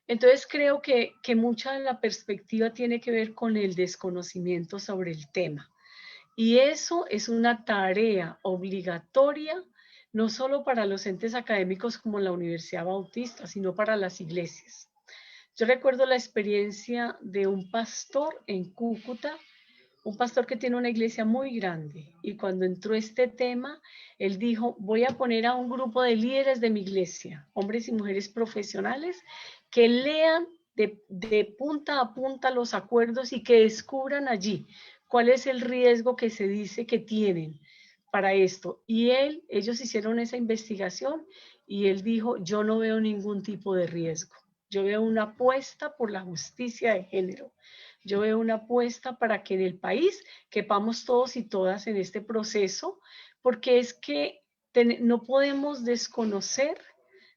Entonces creo que mucha de la perspectiva tiene que ver con el desconocimiento sobre el tema. Y eso es una tarea obligatoria, no solo para los entes académicos como la Universidad Bautista, sino para las iglesias. Yo recuerdo la experiencia de un pastor en Cúcuta, un pastor que tiene una iglesia muy grande, y cuando entró este tema, él dijo, voy a poner a un grupo de líderes de mi iglesia, hombres y mujeres profesionales, que lean de punta a punta los acuerdos y que descubran allí cuál es el riesgo que se dice que tienen para esto. Y ellos hicieron esa investigación y él dijo, yo no veo ningún tipo de riesgo. Yo veo una apuesta por la justicia de género. Yo veo una apuesta para que en el país quepamos todos y todas en este proceso, porque es que no podemos desconocer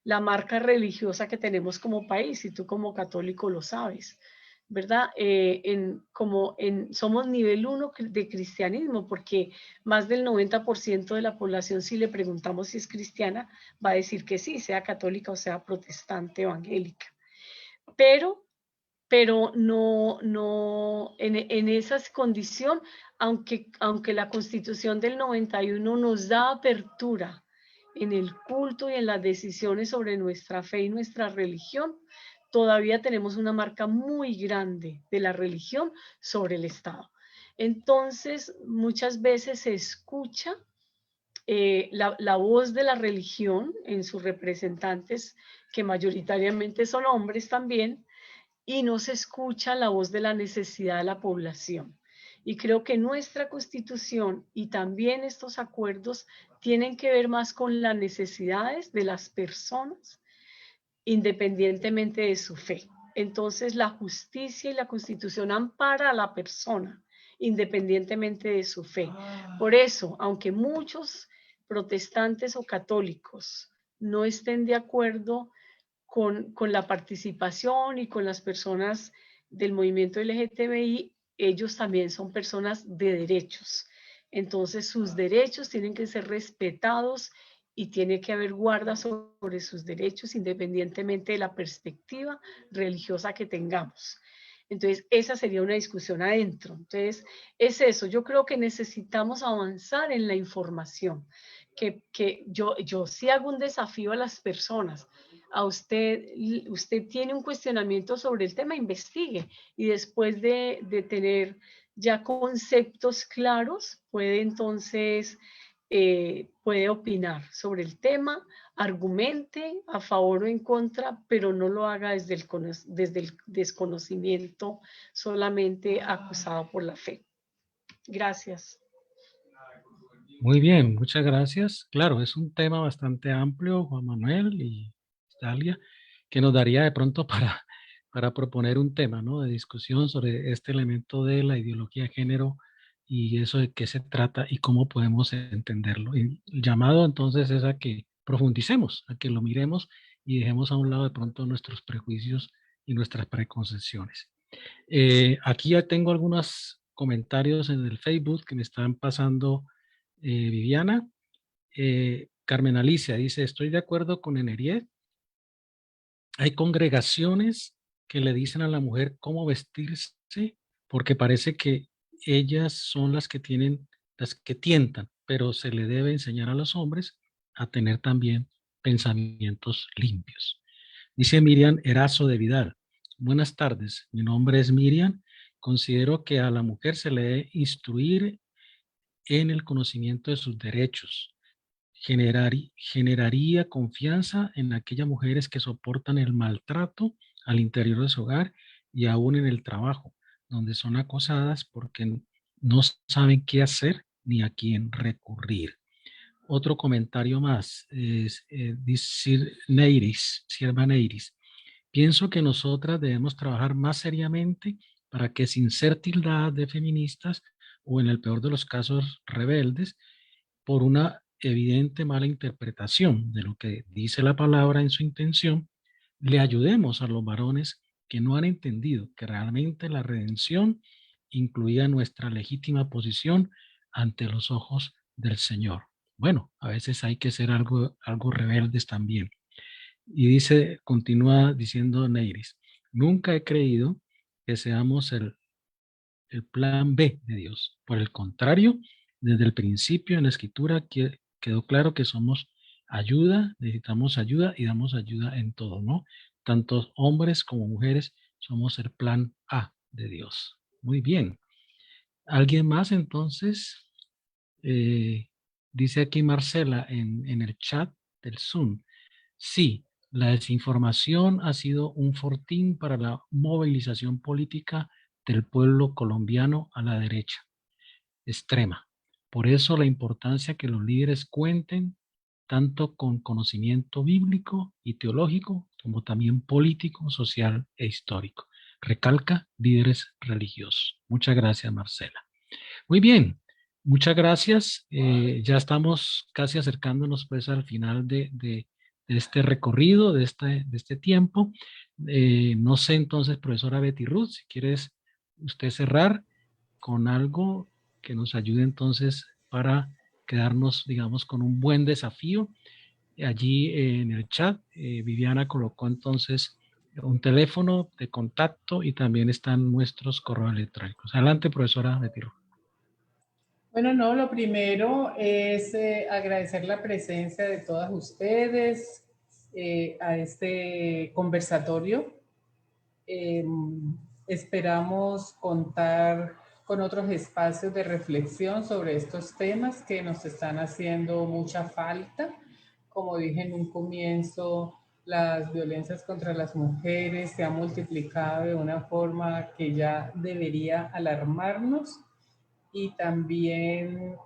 la marca religiosa que tenemos como país, y tú como católico lo sabes, ¿verdad? Somos nivel 1 de cristianismo, porque más del 90% de la población, si le preguntamos si es cristiana, va a decir que sí, sea católica o sea protestante, evangélica. Pero no en esa condición, aunque la Constitución del 91 nos da apertura en el culto y en las decisiones sobre nuestra fe y nuestra religión, todavía tenemos una marca muy grande de la religión sobre el Estado. Entonces, muchas veces se escucha la voz de la religión en sus representantes, que mayoritariamente son hombres también, y no se escucha la voz de la necesidad de la población. Y creo que nuestra Constitución y también estos acuerdos tienen que ver más con las necesidades de las personas, independientemente de su fe. Entonces, la justicia y la Constitución ampara a la persona, independientemente de su fe. Por eso, aunque muchos protestantes o católicos no estén de acuerdo con la participación y con las personas del movimiento LGTBI, ellos también son personas de derechos. Entonces, sus derechos tienen que ser respetados y tiene que haber guarda sobre sus derechos independientemente de la perspectiva religiosa que tengamos. Entonces, esa sería una discusión adentro. Entonces, es eso. Yo creo que necesitamos avanzar en la información. Que yo sí hago un desafío a las personas. A usted tiene un cuestionamiento sobre el tema, investigue. Y después de tener ya conceptos claros, puede entonces... puede opinar sobre el tema, argumente a favor o en contra, pero no lo haga desde el desconocimiento, solamente acusado por la fe. Gracias. Muy bien, muchas gracias. Claro, es un tema bastante amplio, Juan Manuel y Dalia, que nos daría de pronto para proponer un tema, ¿no?, de discusión sobre este elemento de la ideología de género y eso de qué se trata y cómo podemos entenderlo. Y el llamado entonces es a que profundicemos, a que lo miremos y dejemos a un lado de pronto nuestros prejuicios y nuestras preconcepciones. Aquí ya tengo algunas comentarios en el Facebook que me están pasando Viviana. Carmen Alicia dice, estoy de acuerdo con Eneriet. Hay congregaciones que le dicen a la mujer cómo vestirse porque parece que ellas son las que tientan, pero se le debe enseñar a los hombres a tener también pensamientos limpios. Dice Miriam Erazo de Vidal, buenas tardes, mi nombre es Miriam. Considero que a la mujer se le debe instruir en el conocimiento de sus derechos. Generaría confianza en aquellas mujeres que soportan el maltrato al interior de su hogar y aún en el trabajo, donde son acosadas porque no saben qué hacer ni a quién recurrir. Otro comentario más, dice Sierva Neiris. Pienso que nosotras debemos trabajar más seriamente para que sin ser tildadas de feministas o en el peor de los casos rebeldes, por una evidente mala interpretación de lo que dice la palabra en su intención, le ayudemos a los varones que no han entendido que realmente la redención incluía nuestra legítima posición ante los ojos del Señor. Bueno, a veces hay que ser algo rebeldes también. Y dice, continúa diciendo Neiris, nunca he creído que seamos el plan B de Dios. Por el contrario, desde el principio en la Escritura quedó claro que somos ayuda, necesitamos ayuda y damos ayuda en todo, ¿no? Tanto hombres como mujeres somos el plan A de Dios. Muy bien. ¿Alguien más entonces? Dice aquí Marcela en el chat del Zoom. Sí, la desinformación ha sido un fortín para la movilización política del pueblo colombiano a la derecha extrema. Por eso la importancia que los líderes cuenten tanto con conocimiento bíblico y teológico como también político, social e histórico. Recalca líderes religiosos. Muchas gracias, Marcela. Muy bien, muchas gracias. Ya estamos casi acercándonos pues al final de este recorrido, de este tiempo. No sé entonces, profesora Betty Ruth, si quieres usted cerrar con algo que nos ayude entonces para quedarnos, digamos, con un buen desafío. Allí en el chat, Viviana colocó entonces un teléfono de contacto y también están nuestros correos electrónicos. Adelante, profesora Betty Ruth. Bueno, no, lo primero es agradecer la presencia de todas ustedes a este conversatorio. Esperamos contar con otros espacios de reflexión sobre estos temas que nos están haciendo mucha falta. Como dije en un comienzo, las violencias contra las mujeres se han multiplicado de una forma que ya debería alarmarnos. Y también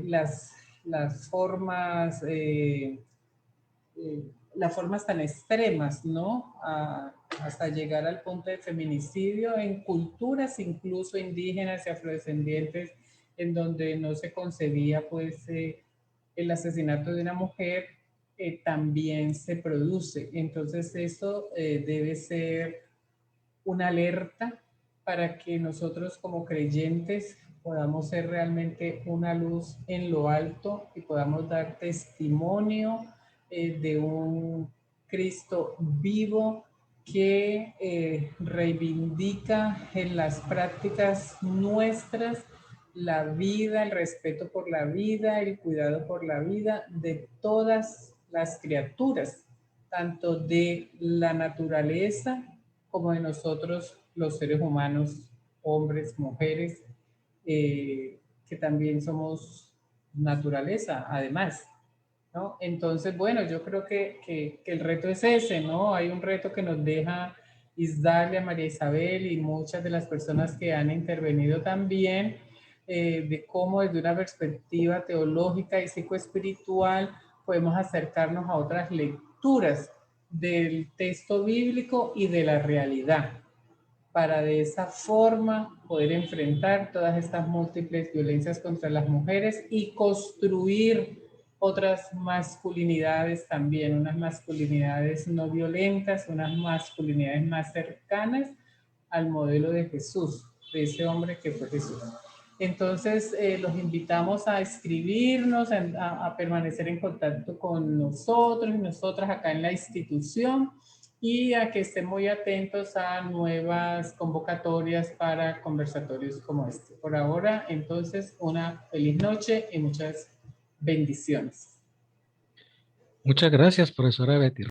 las formas tan extremas, ¿no? Hasta llegar al punto de feminicidio en culturas incluso indígenas y afrodescendientes, en donde no se concebía pues el asesinato de una mujer, también se produce. Entonces eso debe ser una alerta para que nosotros como creyentes podamos ser realmente una luz en lo alto y podamos dar testimonio de un Cristo vivo que reivindica en las prácticas nuestras la vida, el respeto por la vida, el cuidado por la vida de todas las criaturas, tanto de la naturaleza como de nosotros los seres humanos, hombres, mujeres, que también somos naturaleza, además, ¿no? Entonces, bueno, yo creo que el reto es ese, ¿no? Hay un reto que nos deja Isdalia, María Isabel y muchas de las personas que han intervenido también, de cómo desde una perspectiva teológica y psicoespiritual podemos acercarnos a otras lecturas del texto bíblico y de la realidad, para de esa forma poder enfrentar todas estas múltiples violencias contra las mujeres y construir otras masculinidades también, unas masculinidades no violentas, unas masculinidades más cercanas al modelo de Jesús, de ese hombre que fue Jesús. Entonces, los invitamos a escribirnos, a permanecer en contacto con nosotros y nosotras acá en la institución y a que estén muy atentos a nuevas convocatorias para conversatorios como este. Por ahora, entonces, una feliz noche y muchas bendiciones. Muchas gracias, profesora Betty.